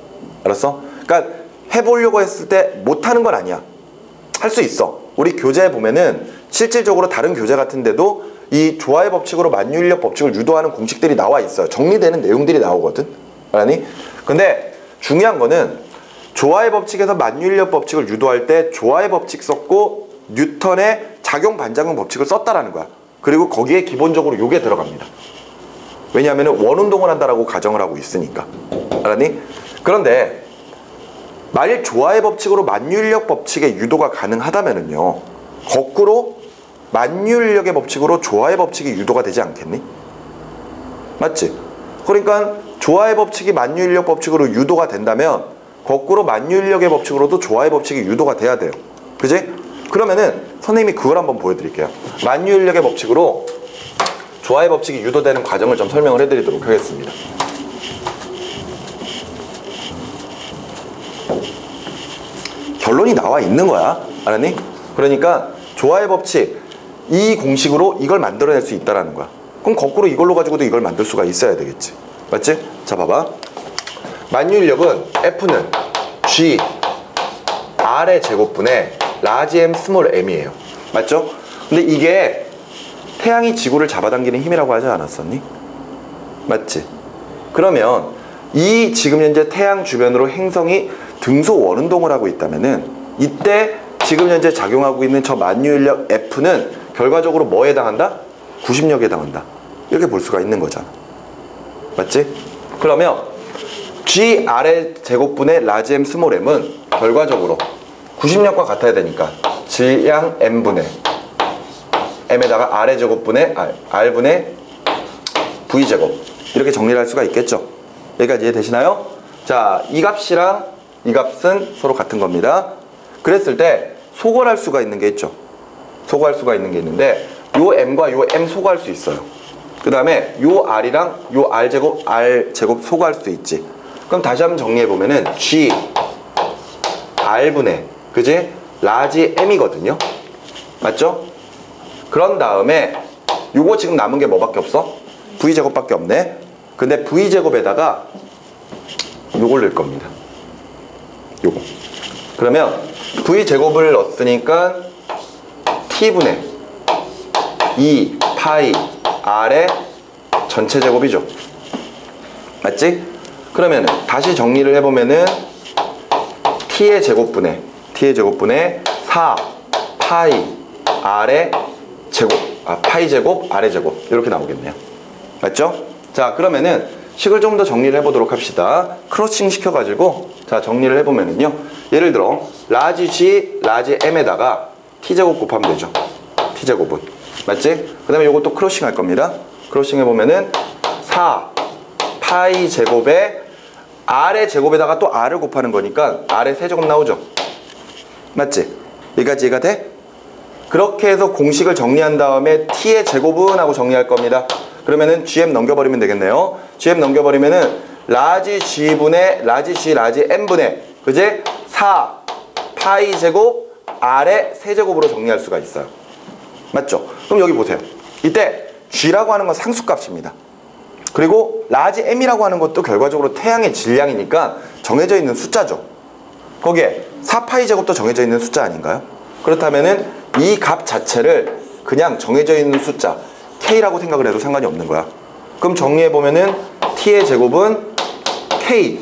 알았어? 그러니까 해보려고 했을 때 못하는 건 아니야. 할 수 있어. 우리 교재에 보면은 실질적으로 다른 교재 같은데도 이 조화의 법칙으로 만유인력 법칙을 유도하는 공식들이 나와 있어요. 정리되는 내용들이 나오거든. 알았니? 근데 중요한 거는 조화의 법칙에서 만유인력 법칙을 유도할 때 조화의 법칙 썼고 뉴턴의 작용 반작용 법칙을 썼다라는 거야. 그리고 거기에 기본적으로 요게 들어갑니다. 왜냐하면 원운동을 한다라고 가정을 하고 있으니까. 알았니? 그런데 만일 조화의 법칙으로 만유인력 법칙의 유도가 가능하다면은요, 거꾸로 만유인력의 법칙으로 조화의 법칙이 유도가 되지 않겠니? 맞지? 그러니까 조화의 법칙이 만유인력 법칙으로 유도가 된다면 거꾸로 만유인력의 법칙으로도 조화의 법칙이 유도가 돼야 돼요. 그지? 그러면은 선생님이 그걸 한번 보여드릴게요. 만유인력의 법칙으로 조화의 법칙이 유도되는 과정을 좀 설명을 해드리도록 하겠습니다. 결론이 나와 있는 거야. 알았니? 그러니까 조화의 법칙, 이 공식으로 이걸 만들어낼 수 있다는 거야. 그럼 거꾸로 이걸로 가지고도 이걸 만들 수가 있어야 되겠지. 맞지? 자, 봐봐. 만유인력은 F는 G R의 제곱분의 라지 M 스몰 M이에요. 맞죠? 근데 이게 태양이 지구를 잡아당기는 힘이라고 하지 않았었니? 맞지? 그러면 이 지금 현재 태양 주변으로 행성이 등소 원운동을 하고 있다면은 이때 지금 현재 작용하고 있는 저 만유인력 F는 결과적으로 뭐에 해당한다? 구심력에 해당한다. 이렇게 볼 수가 있는 거잖아. 맞지? 그러면 GR의 제곱분의 라지 M 스몰 M은 결과적으로 구심력과 같아야 되니까 질량 M분의 M에다가 R의 제곱분의 R분의 V제곱, 이렇게 정리를 할 수가 있겠죠. 여기까지 이해되시나요? 자, 이 값이랑 이 값은 서로 같은 겁니다. 그랬을 때 소거할 수가 있는 게 있죠. 소거할 수가 있는 게 있는데 요 M과 요 M 소거할 수 있어요. 그 다음에 요 R이랑 요 R제곱 소거할 수 있지. 그럼 다시 한번 정리해보면은 G R분의, 그지? 라지 M이거든요. 맞죠? 그런 다음에 요거 지금 남은 게 뭐밖에 없어? V제곱밖에 없네. 근데 V제곱에다가 요걸 넣을 겁니다. 요거. 그러면 V제곱을 넣었으니까 T분의 2 파이 R의 전체 제곱이죠. 맞지? 그러면 다시 정리를 해보면은 T의 제곱분의 4 파이 R의 제곱, 파이 제곱 R의 제곱, 이렇게 나오겠네요. 맞죠? 자, 그러면은 식을 좀 더 정리를 해보도록 합시다. 크로싱 시켜가지고 자, 정리를 해보면은요, 예를 들어 라지 G, 라지 M에다가 T제곱 곱하면 되죠. T제곱은. 맞지? 그 다음에 요것도 크로싱 할 겁니다. 크로싱 해보면은 4 파이 제곱에 R의 제곱에다가 또 R을 곱하는 거니까 R의 세제곱 나오죠. 맞지? 여기까지 이해가 돼? 그렇게 해서 공식을 정리한 다음에 T의 제곱은 하고 정리할 겁니다. 그러면은 GM 넘겨버리면 되겠네요. GM 넘겨버리면은 라지 G분의 라지 G 라지 M분의, 그지? 4 파이 제곱 R의 세제곱으로 정리할 수가 있어요. 맞죠? 그럼 여기 보세요. 이때 G라고 하는 건 상수값입니다. 그리고 라지 M이라고 하는 것도 결과적으로 태양의 질량이니까 정해져 있는 숫자죠. 거기에 4파이 제곱도 정해져 있는 숫자 아닌가요? 그렇다면은 이 값 자체를 그냥 정해져 있는 숫자 K라고 생각을 해도 상관이 없는 거야. 그럼 정리해보면은 T의 제곱은 K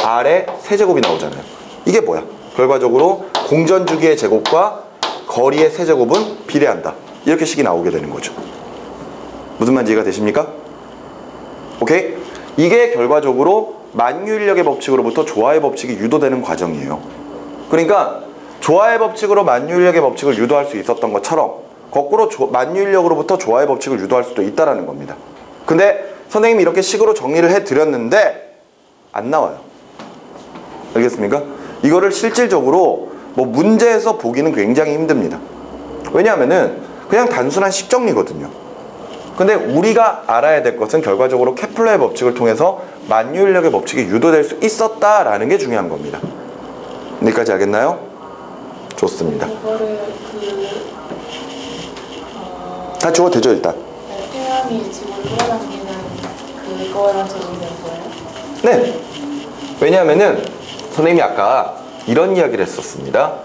R의 세제곱이 나오잖아요. 이게 뭐야? 결과적으로 공전주기의 제곱과 거리의 세제곱은 비례한다. 이렇게 식이 나오게 되는 거죠. 무슨 말인지 이해가 되십니까? 오케이? 이게 결과적으로 만유인력의 법칙으로부터 조화의 법칙이 유도되는 과정이에요. 그러니까 조화의 법칙으로 만유인력의 법칙을 유도할 수 있었던 것처럼 거꾸로 만유인력으로부터 조화의 법칙을 유도할 수도 있다는 겁니다. 근데 선생님이 이렇게 식으로 정리를 해드렸는데 안 나와요. 알겠습니까? 이거를 실질적으로 뭐 문제에서 보기는 굉장히 힘듭니다. 왜냐하면은 그냥 단순한 식정리거든요. 근데 우리가 알아야 될 것은 결과적으로 케플러의 법칙을 통해서 만유인력의 법칙이 유도될 수 있었다라는 게 중요한 겁니다. 여기까지 알겠나요? 좋습니다. 이거를 다 주어도 되죠 일단. 태양이 지구를 끌어당기는 그거랑 적용되는 거예요? 네. 왜냐하면은 선생님이 아까 이런 이야기를 했었습니다.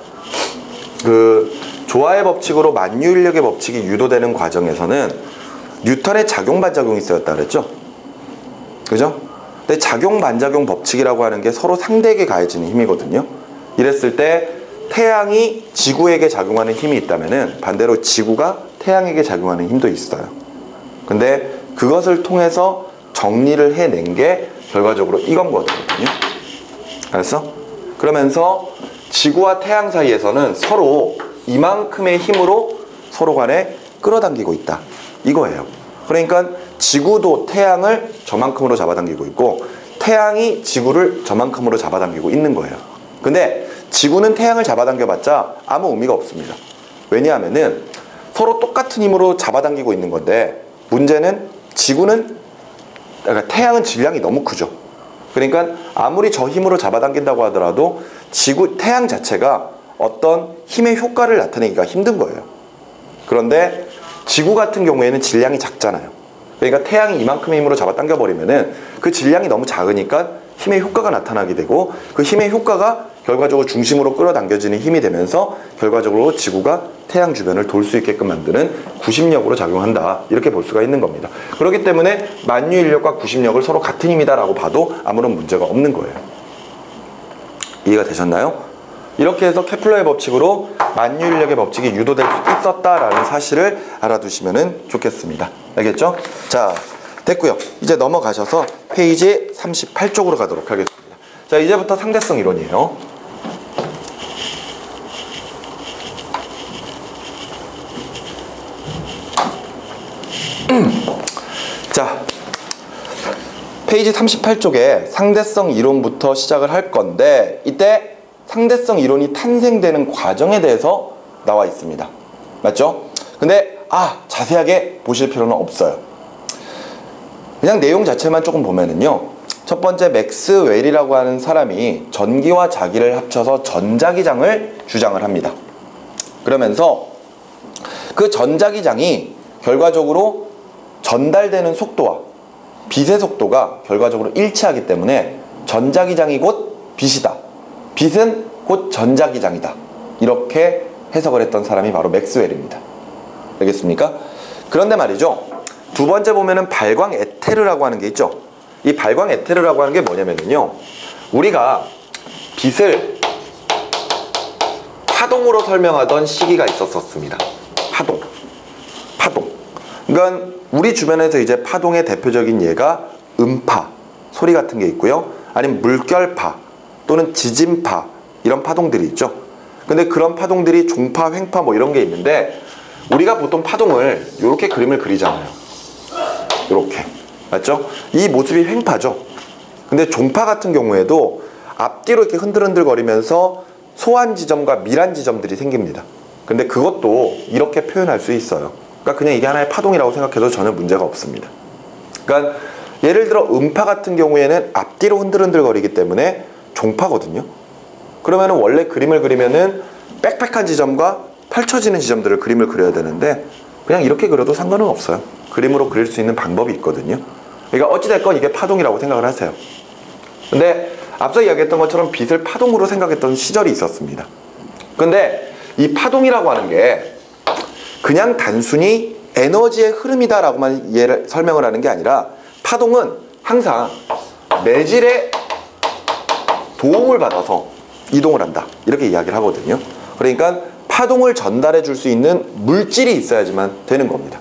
그 조화의 법칙으로 만유인력의 법칙이 유도되는 과정에서는 뉴턴의 작용 반작용이 쓰였다 그랬죠? 그죠? 근데 작용 반작용 법칙이라고 하는 게 서로 상대에게 가해지는 힘이거든요. 이랬을 때 태양이 지구에게 작용하는 힘이 있다면은 반대로 지구가 태양에게 작용하는 힘도 있어요. 근데 그것을 통해서 정리를 해낸 게 결과적으로 이건 거거든요. 알았어? 그러면서 지구와 태양 사이에서는 서로 이만큼의 힘으로 서로 간에 끌어당기고 있다. 이거예요. 그러니까 지구도 태양을 저만큼으로 잡아당기고 있고 태양이 지구를 저만큼으로 잡아당기고 있는 거예요. 근데 지구는 태양을 잡아당겨봤자 아무 의미가 없습니다. 왜냐하면은 서로 똑같은 힘으로 잡아당기고 있는 건데 문제는 지구는 그러니까 태양은 질량이 너무 크죠. 그러니까 아무리 저 힘으로 잡아당긴다고 하더라도 태양 자체가 어떤 힘의 효과를 나타내기가 힘든 거예요. 그런데 지구 같은 경우에는 질량이 작잖아요. 그러니까 태양이 이만큼의 힘으로 잡아당겨 버리면은 그 질량이 너무 작으니까 힘의 효과가 나타나게 되고 그 힘의 효과가 결과적으로 중심으로 끌어당겨지는 힘이 되면서 결과적으로 지구가 태양 주변을 돌 수 있게끔 만드는 구심력으로 작용한다. 이렇게 볼 수가 있는 겁니다. 그렇기 때문에 만유인력과 구심력을 서로 같은 힘이다라고 봐도 아무런 문제가 없는 거예요. 이해가 되셨나요? 이렇게 해서 케플러의 법칙으로 만유인력의 법칙이 유도될 수 있었다라는 사실을 알아두시면 좋겠습니다. 알겠죠? 자, 됐고요. 이제 넘어가셔서 페이지 38쪽으로 가도록 하겠습니다. 자, 이제부터 상대성 이론이에요. 자, 페이지 38쪽에 상대성 이론부터 시작을 할 건데 이때 상대성 이론이 탄생되는 과정에 대해서 나와 있습니다. 맞죠? 근데 자세하게 보실 필요는 없어요. 그냥 내용 자체만 조금 보면은요, 첫 번째 맥스웰이라고 하는 사람이 전기와 자기를 합쳐서 전자기장을 주장을 합니다. 그러면서 그 전자기장이 결과적으로 전달되는 속도와 빛의 속도가 결과적으로 일치하기 때문에 전자기장이 곧 빛이다. 빛은 곧 전자기장이다. 이렇게 해석을 했던 사람이 바로 맥스웰입니다. 알겠습니까? 그런데 말이죠. 두 번째 보면은 발광 에테르라고 하는 게 있죠. 이 발광 에테르라고 하는 게 뭐냐면요. 우리가 빛을 파동으로 설명하던 시기가 있었습니다. 파동. 그러니까 우리 주변에서 이제 파동의 대표적인 예가 음파, 소리 같은 게 있고요. 아니면 물결파 또는 지진파 이런 파동들이 있죠. 근데 그런 파동들이 종파, 횡파 뭐 이런 게 있는데 우리가 보통 파동을 이렇게 그림을 그리잖아요. 이렇게. 맞죠? 이 모습이 횡파죠. 근데 종파 같은 경우에도 앞뒤로 이렇게 흔들흔들 거리면서 소한 지점과 밀한 지점들이 생깁니다. 근데 그것도 이렇게 표현할 수 있어요. 그러니까 그냥 이게 하나의 파동이라고 생각해도 전혀 문제가 없습니다. 그러니까 예를 들어 음파 같은 경우에는 앞뒤로 흔들흔들 거리기 때문에 종파거든요. 그러면 원래 그림을 그리면은 빽빽한 지점과 펼쳐지는 지점들을 그림을 그려야 되는데 그냥 이렇게 그려도 상관은 없어요. 그림으로 그릴 수 있는 방법이 있거든요. 그러니까 어찌됐건 이게 파동이라고 생각을 하세요. 근데 앞서 이야기했던 것처럼 빛을 파동으로 생각했던 시절이 있었습니다. 근데 이 파동이라고 하는 게 그냥 단순히 에너지의 흐름이다라고만 설명을 하는 게 아니라 파동은 항상 매질의 도움을 받아서 이동을 한다. 이렇게 이야기를 하거든요. 그러니까 파동을 전달해 줄 수 있는 물질이 있어야지만 되는 겁니다.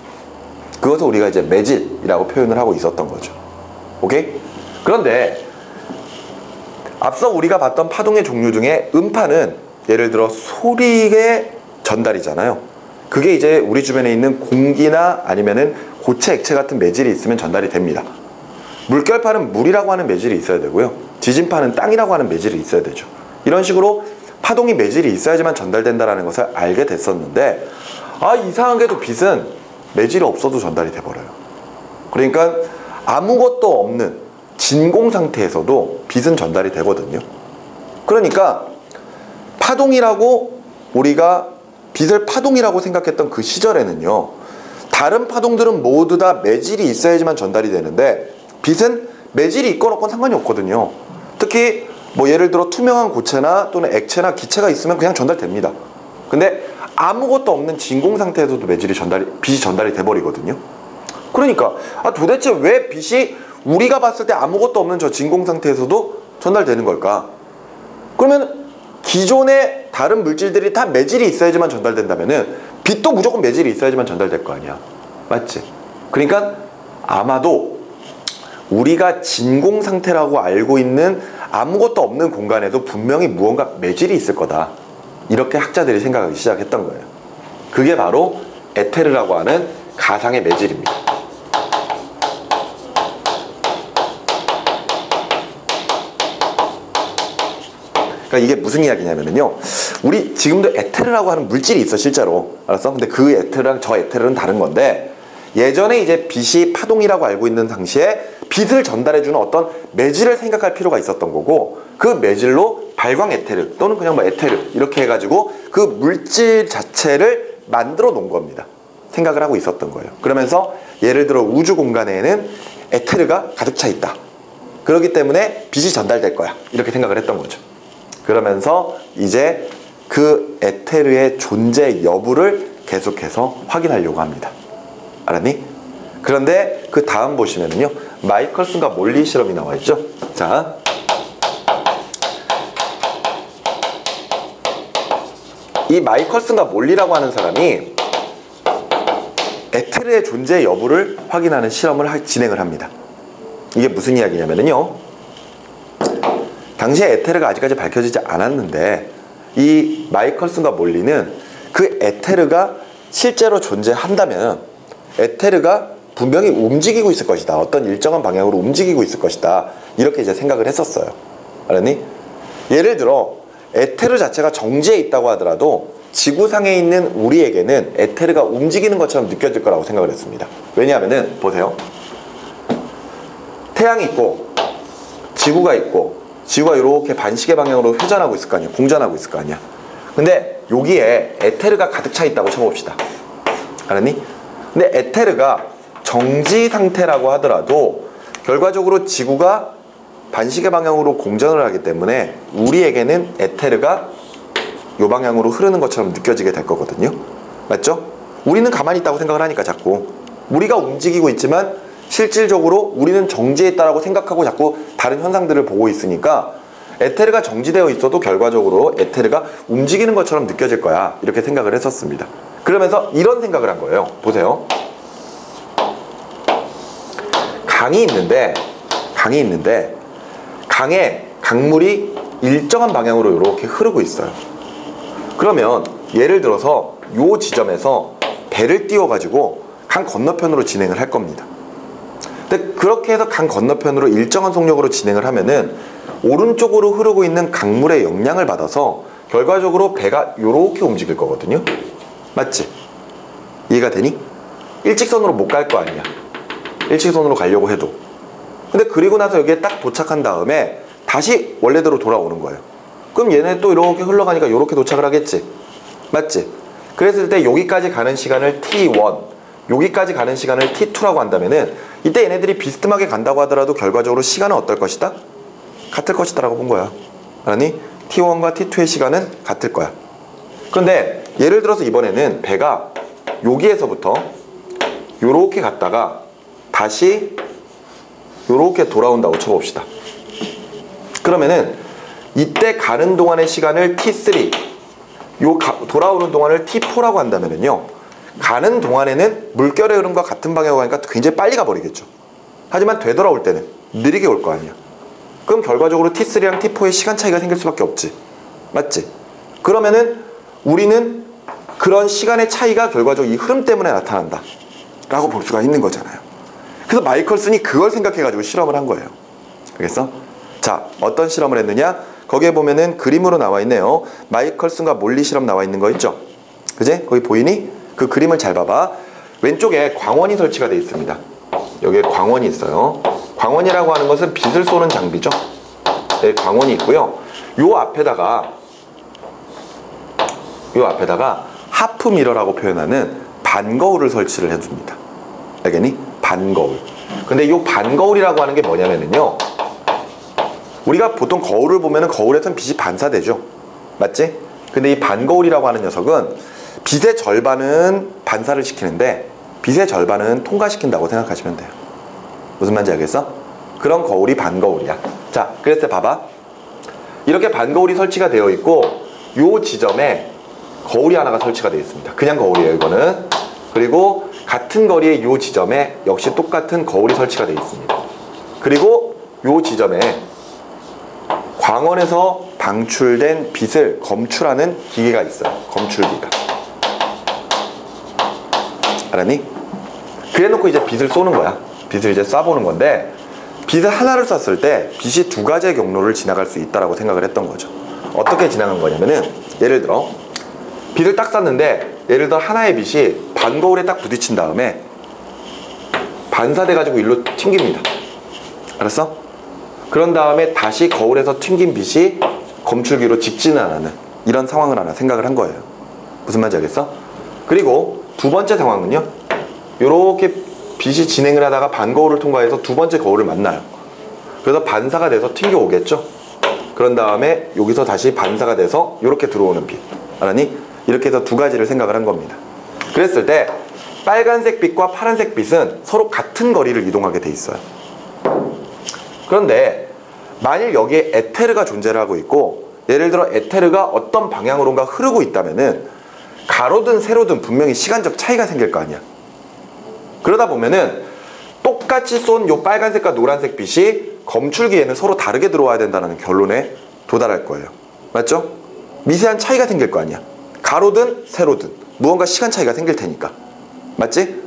그것을 우리가 이제 매질이라고 표현을 하고 있었던 거죠. 오케이? 그런데 앞서 우리가 봤던 파동의 종류 중에 음파는 예를 들어 소리의 전달이잖아요. 그게 이제 우리 주변에 있는 공기나 아니면은 고체, 액체 같은 매질이 있으면 전달이 됩니다. 물결파는 물이라고 하는 매질이 있어야 되고요. 지진파는 땅이라고 하는 매질이 있어야 되죠. 이런 식으로 파동이 매질이 있어야지만 전달된다는 것을 알게 됐었는데 이상하게도 빛은 매질이 없어도 전달이 돼버려요. 그러니까 아무것도 없는 진공 상태에서도 빛은 전달이 되거든요. 그러니까 파동이라고 우리가 빛을 파동이라고 생각했던 그 시절에는요, 다른 파동들은 모두 다 매질이 있어야지만 전달이 되는데 빛은 매질이 있건 없건 상관이 없거든요. 특히 뭐 예를 들어 투명한 고체나 또는 액체나 기체가 있으면 그냥 전달됩니다. 근데 아무것도 없는 진공 상태에서도 빛이 전달이 돼버리거든요. 그러니까 도대체 왜 빛이 우리가 봤을 때 아무것도 없는 저 진공 상태에서도 전달되는 걸까? 그러면 기존의 다른 물질들이 다 매질이 있어야지만 전달된다면은 빛도 무조건 매질이 있어야지만 전달될 거 아니야. 맞지? 그러니까 아마도 우리가 진공 상태라고 알고 있는 아무것도 없는 공간에도 분명히 무언가 매질이 있을 거다. 이렇게 학자들이 생각하기 시작했던 거예요. 그게 바로 에테르라고 하는 가상의 매질입니다. 그러니까 이게 무슨 이야기냐면요, 우리 지금도 에테르라고 하는 물질이 있어, 실제로. 알았어? 근데 그 에테르랑 저 에테르는 다른 건데, 예전에 이제 빛이 파동이라고 알고 있는 당시에 빛을 전달해주는 어떤 매질을 생각할 필요가 있었던 거고, 그 매질로 발광 에테르 또는 그냥 뭐 에테르 이렇게 해가지고 그 물질 자체를 만들어 놓은 겁니다. 생각을 하고 있었던 거예요. 그러면서 예를 들어 우주 공간에는 에테르가 가득 차 있다. 그렇기 때문에 빛이 전달될 거야. 이렇게 생각을 했던 거죠. 그러면서 이제 그 에테르의 존재 여부를 계속해서 확인하려고 합니다. 알았니? 그런데 그 다음 보시면은요, 마이컬슨과 몰리 실험이 나와 있죠. 자, 이 마이컬슨과 몰리라고 하는 사람이 에테르의 존재 여부를 확인하는 실험을 진행을 합니다. 이게 무슨 이야기냐면요, 당시에 에테르가 아직까지 밝혀지지 않았는데 이 마이컬슨과 몰리는 그 에테르가 실제로 존재한다면 에테르가 분명히 움직이고 있을 것이다. 어떤 일정한 방향으로 움직이고 있을 것이다. 이렇게 이제 생각을 했었어요. 알았니? 예를 들어 에테르 자체가 정지해 있다고 하더라도 지구상에 있는 우리에게는 에테르가 움직이는 것처럼 느껴질 거라고 생각을 했습니다. 왜냐하면은 보세요. 태양이 있고 지구가 있고 지구가 이렇게 반시계 방향으로 회전하고 있을 거 아니야. 공전하고 있을 거 아니야. 근데 여기에 에테르가 가득 차 있다고 쳐봅시다. 알았니? 근데 에테르가 정지 상태라고 하더라도 결과적으로 지구가 반시계 방향으로 공전을 하기 때문에 우리에게는 에테르가 이 방향으로 흐르는 것처럼 느껴지게 될 거거든요. 맞죠? 우리는 가만히 있다고 생각을 하니까 자꾸 우리가 움직이고 있지만 실질적으로 우리는 정지했다라고 생각하고 자꾸 다른 현상들을 보고 있으니까 에테르가 정지되어 있어도 결과적으로 에테르가 움직이는 것처럼 느껴질 거야. 이렇게 생각을 했었습니다. 그러면서 이런 생각을 한 거예요. 보세요. 강이 있는데 강에 강물이 일정한 방향으로 이렇게 흐르고 있어요. 그러면 예를 들어서 이 지점에서 배를 띄워가지고 강 건너편으로 진행을 할 겁니다. 근데 그렇게 해서 강 건너편으로 일정한 속력으로 진행을 하면은 오른쪽으로 흐르고 있는 강물의 영향을 받아서 결과적으로 배가 이렇게 움직일 거거든요. 맞지? 이해가 되니? 일직선으로 못 갈 거 아니야. 일직선으로 가려고 해도. 근데 그리고 나서 여기에 딱 도착한 다음에 다시 원래대로 돌아오는 거예요. 그럼 얘네 또 이렇게 흘러가니까 이렇게 도착을 하겠지. 맞지? 그랬을 때 여기까지 가는 시간을 T1, 여기까지 가는 시간을 T2라고 한다면은 이때 얘네들이 비스듬하게 간다고 하더라도 결과적으로 시간은 어떨 것이다? 같을 것이다 라고 본 거야. 아니, T1과 T2의 시간은 같을 거야. 그런데 예를 들어서 이번에는 배가 여기에서부터 요렇게 갔다가 다시 요렇게 돌아온다고 쳐봅시다. 그러면은 이때 가는 동안의 시간을 T3, 돌아오는 동안을 T4라고 한다면은요, 가는 동안에는 물결의 흐름과 같은 방향으로 가니까 굉장히 빨리 가버리겠죠. 하지만 되돌아올 때는 느리게 올 거 아니야. 그럼 결과적으로 T3랑 T4의 시간 차이가 생길 수밖에 없지. 맞지? 그러면은 우리는 그런 시간의 차이가 결과적으로 이 흐름 때문에 나타난다 라고 볼 수가 있는 거잖아요. 그래서 마이컬슨이 그걸 생각해가지고 실험을 한 거예요. 알겠어? 자, 어떤 실험을 했느냐? 거기에 보면은 그림으로 나와 있네요. 마이컬슨과 몰리 실험 나와 있는 거 있죠? 그지? 거기 보이니? 그 그림을 잘 봐봐. 왼쪽에 광원이 설치가 되어 있습니다. 여기에 광원이 있어요. 광원이라고 하는 것은 빛을 쏘는 장비죠. 네, 광원이 있고요. 요 앞에다가 요 앞에다가 하프 미러라고 표현하는 반거울을 설치를 해줍니다. 알겠니? 반거울. 근데 이 반거울이라고 하는 게 뭐냐면요, 우리가 보통 거울을 보면은 거울에선 빛이 반사되죠. 맞지? 근데 이 반거울이라고 하는 녀석은 빛의 절반은 반사를 시키는데 빛의 절반은 통과시킨다고 생각하시면 돼요. 무슨 말인지 알겠어? 그런 거울이 반거울이야. 자, 그래서 봐봐. 이렇게 반거울이 설치가 되어 있고 요 지점에 거울이 하나가 설치가 되어 있습니다. 그냥 거울이에요, 이거는. 그리고 같은 거리의 요 지점에 역시 똑같은 거울이 설치가 되어 있습니다. 그리고 요 지점에 광원에서 방출된 빛을 검출하는 기계가 있어요. 검출기가. 알았니? 그래 놓고 이제 빛을 쏘는 거야. 빛을 이제 쏴보는 건데, 빛을 하나를 쐈을 때 빛이 두 가지의 경로를 지나갈 수 있다라고 생각을 했던 거죠. 어떻게 지나간 거냐면은, 예를 들어 빛을 딱 쐈는데, 예를 들어 하나의 빛이 반거울에 딱 부딪힌 다음에 반사돼 가지고 일로 튕깁니다. 알았어? 그런 다음에 다시 거울에서 튕긴 빛이 검출기로 직진을 하는 이런 상황을 하나 생각을 한 거예요. 무슨 말인지 알겠어? 그리고 두 번째 상황은요, 요렇게 빛이 진행을 하다가 반거울을 통과해서 두 번째 거울을 만나요. 그래서 반사가 돼서 튕겨 오겠죠. 그런 다음에 여기서 다시 반사가 돼서 요렇게 들어오는 빛. 알았니? 이렇게 해서 두 가지를 생각을 한 겁니다. 그랬을 때 빨간색 빛과 파란색 빛은 서로 같은 거리를 이동하게 돼 있어요. 그런데 만일 여기에 에테르가 존재를 하고 있고, 예를 들어 에테르가 어떤 방향으로인가 흐르고 있다면은 가로든 세로든 분명히 시간적 차이가 생길 거 아니야. 그러다 보면은 똑같이 쏜 요 빨간색과 노란색 빛이 검출기에는 서로 다르게 들어와야 된다는 결론에 도달할 거예요. 맞죠? 미세한 차이가 생길 거 아니야. 가로든 세로든 무언가 시간 차이가 생길 테니까. 맞지?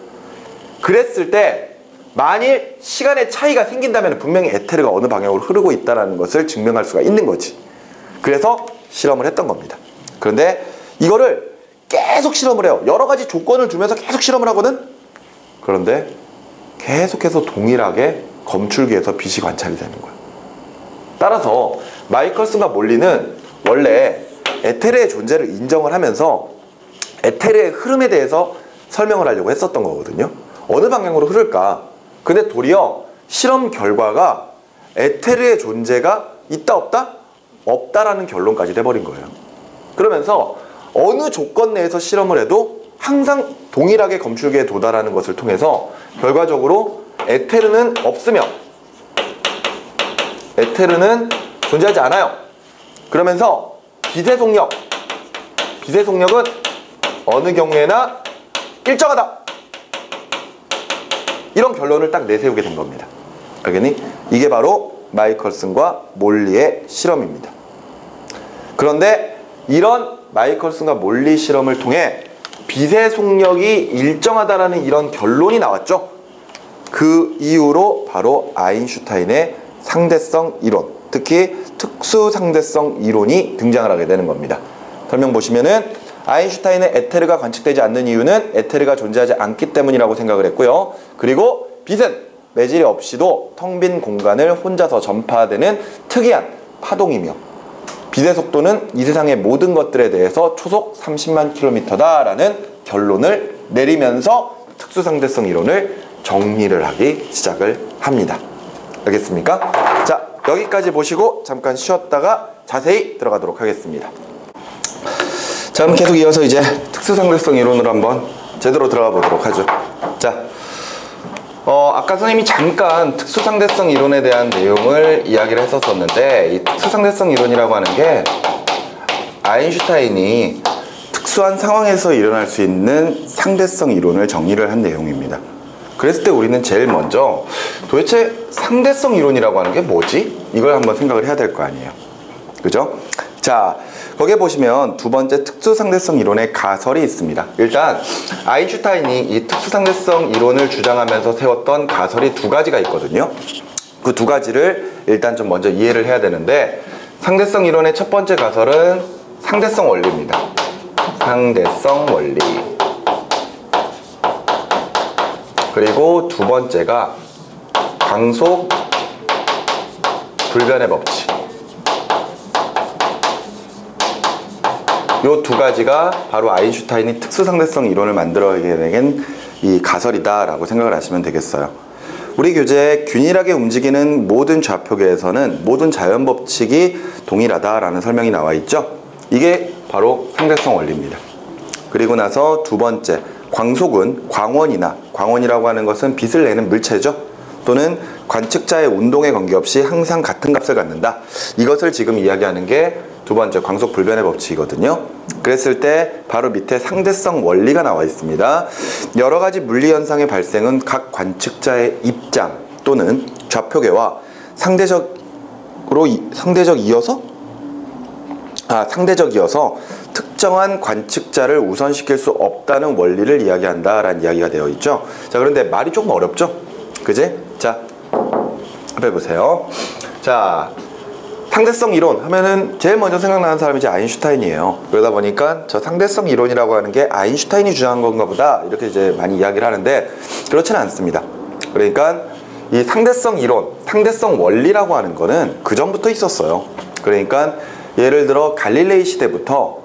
그랬을 때 만일 시간의 차이가 생긴다면 분명히 에테르가 어느 방향으로 흐르고 있다는 것을 증명할 수가 있는 거지. 그래서 실험을 했던 겁니다. 그런데 이거를 계속 실험을 해요. 여러 가지 조건을 주면서 계속 실험을 하거든. 그런데 계속해서 동일하게 검출기에서 빛이 관찰이 되는 거야. 따라서 마이컬슨과 몰리는 원래 에테르의 존재를 인정을 하면서 에테르의 흐름에 대해서 설명을 하려고 했었던 거거든요. 어느 방향으로 흐를까? 근데 도리어 실험 결과가 에테르의 존재가 있다 없다? 없다라는 결론까지 돼버린 거예요. 그러면서 어느 조건 내에서 실험을 해도 항상 동일하게 검출기에 도달하는 것을 통해서 결과적으로 에테르는 없으며 에테르는 존재하지 않아요. 그러면서 빛의 속력은 어느 경우에나 일정하다, 이런 결론을 딱 내세우게 된 겁니다. 알겠니? 이게 바로 마이컬슨과 몰리의 실험입니다. 그런데 이런 마이컬슨과 몰리 실험을 통해 빛의 속력이 일정하다라는 이런 결론이 나왔죠. 그 이후로 바로 아인슈타인의 상대성 이론, 특히 특수 상대성 이론이 등장을 하게 되는 겁니다. 설명 보시면은 아인슈타인의 에테르가 관측되지 않는 이유는 에테르가 존재하지 않기 때문이라고 생각을 했고요. 그리고 빛은 매질이 없이도 텅 빈 공간을 혼자서 전파되는 특이한 파동이며 빛의 속도는 이 세상의 모든 것들에 대해서 초속 30만 킬로미터다 라는 결론을 내리면서 특수상대성 이론을 정리를 하기 시작을 합니다. 알겠습니까? 자, 여기까지 보시고 잠깐 쉬었다가 자세히 들어가도록 하겠습니다. 자, 그럼 계속 이어서 이제 특수상대성 이론으로 한번 제대로 들어가 보도록 하죠. 자, 아까 선생님이 잠깐 특수상대성 이론에 대한 내용을 이야기를 했었는데, 이 특수상대성 이론이라고 하는 게 아인슈타인이 특수한 상황에서 일어날 수 있는 상대성 이론을 정리를 한 내용입니다. 그랬을 때 우리는 제일 먼저 도대체 상대성 이론이라고 하는 게 뭐지? 이걸 한번 생각을 해야 될 거 아니에요. 그죠? 자, 거기에 보시면 두 번째 특수상대성 이론의 가설이 있습니다. 일단 아인슈타인이 이 특수상대성 이론을 주장하면서 세웠던 가설이 두 가지가 있거든요. 그 두 가지를 일단 좀 먼저 이해를 해야 되는데, 상대성 이론의 첫 번째 가설은 상대성 원리입니다. 상대성 원리. 그리고 두 번째가 광속 불변의 법칙. 이 요 두 가지가 바로 아인슈타인이 특수상대성 이론을 만들어내게 된 이 가설이다라고 생각을 하시면 되겠어요. 우리 교재에 균일하게 움직이는 모든 좌표계에서는 모든 자연법칙이 동일하다라는 설명이 나와 있죠. 이게 바로 상대성 원리입니다. 그리고 나서 두 번째, 광속은 광원이라고 하는 것은 빛을 내는 물체죠. 또는 관측자의 운동에 관계없이 항상 같은 값을 갖는다. 이것을 지금 이야기하는 게 두 번째 광속 불변의 법칙이거든요. 그랬을 때 바로 밑에 상대성 원리가 나와 있습니다. 여러 가지 물리 현상의 발생은 각 관측자의 입장 또는 좌표계와 상대적이어서 특정한 관측자를 우선시킬 수 없다는 원리를 이야기한다라는 이야기가 되어 있죠. 자, 그런데 말이 조금 어렵죠? 그지? 자, 한번 해보세요. 자, 상대성 이론 하면은 제일 먼저 생각나는 사람이 이제 아인슈타인이에요. 그러다 보니까 저 상대성 이론이라고 하는 게 아인슈타인이 주장한 건가 보다 이렇게 이제 많이 이야기를 하는데 그렇지는 않습니다. 그러니까 이 상대성 이론, 상대성 원리라고 하는 거는 그 전부터 있었어요. 그러니까 예를 들어 갈릴레이 시대부터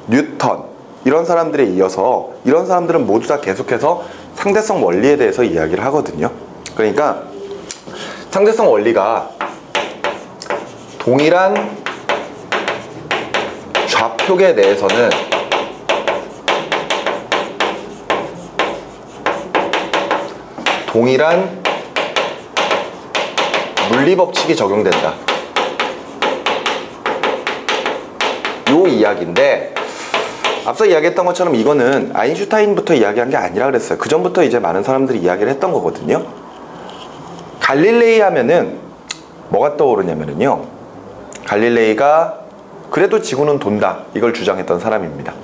뉴턴 이런 사람들에 이어서 이런 사람들은 모두 다 계속해서 상대성 원리에 대해서 이야기를 하거든요. 그러니까 상대성 원리가 동일한 좌표계 내에서는 동일한 물리법칙이 적용된다. 요 이야기인데 앞서 이야기했던 것처럼 이거는 아인슈타인부터 이야기한 게 아니라 그랬어요. 그 전부터 이제 많은 사람들이 이야기를 했던 거거든요. 갈릴레이 하면은 뭐가 떠오르냐면요. 갈릴레이가 그래도 지구는 돈다 이걸 주장했던 사람입니다.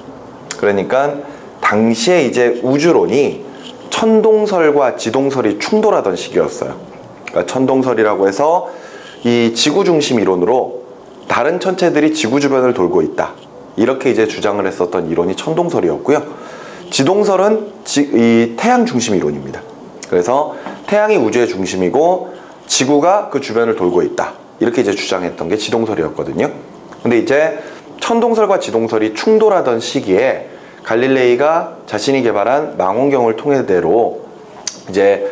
그러니까 당시에 이제 우주론이 천동설과 지동설이 충돌하던 시기였어요. 그러니까 천동설이라고 해서 이 지구 중심 이론으로 다른 천체들이 지구 주변을 돌고 있다. 이렇게 이제 주장을 했었던 이론이 천동설이었고요. 지동설은 이 태양 중심 이론입니다. 그래서 태양이 우주의 중심이고 지구가 그 주변을 돌고 있다. 이렇게 이제 주장했던 게 지동설이었거든요. 근데 이제 천동설과 지동설이 충돌하던 시기에 갈릴레이가 자신이 개발한 망원경을 통해대로 이제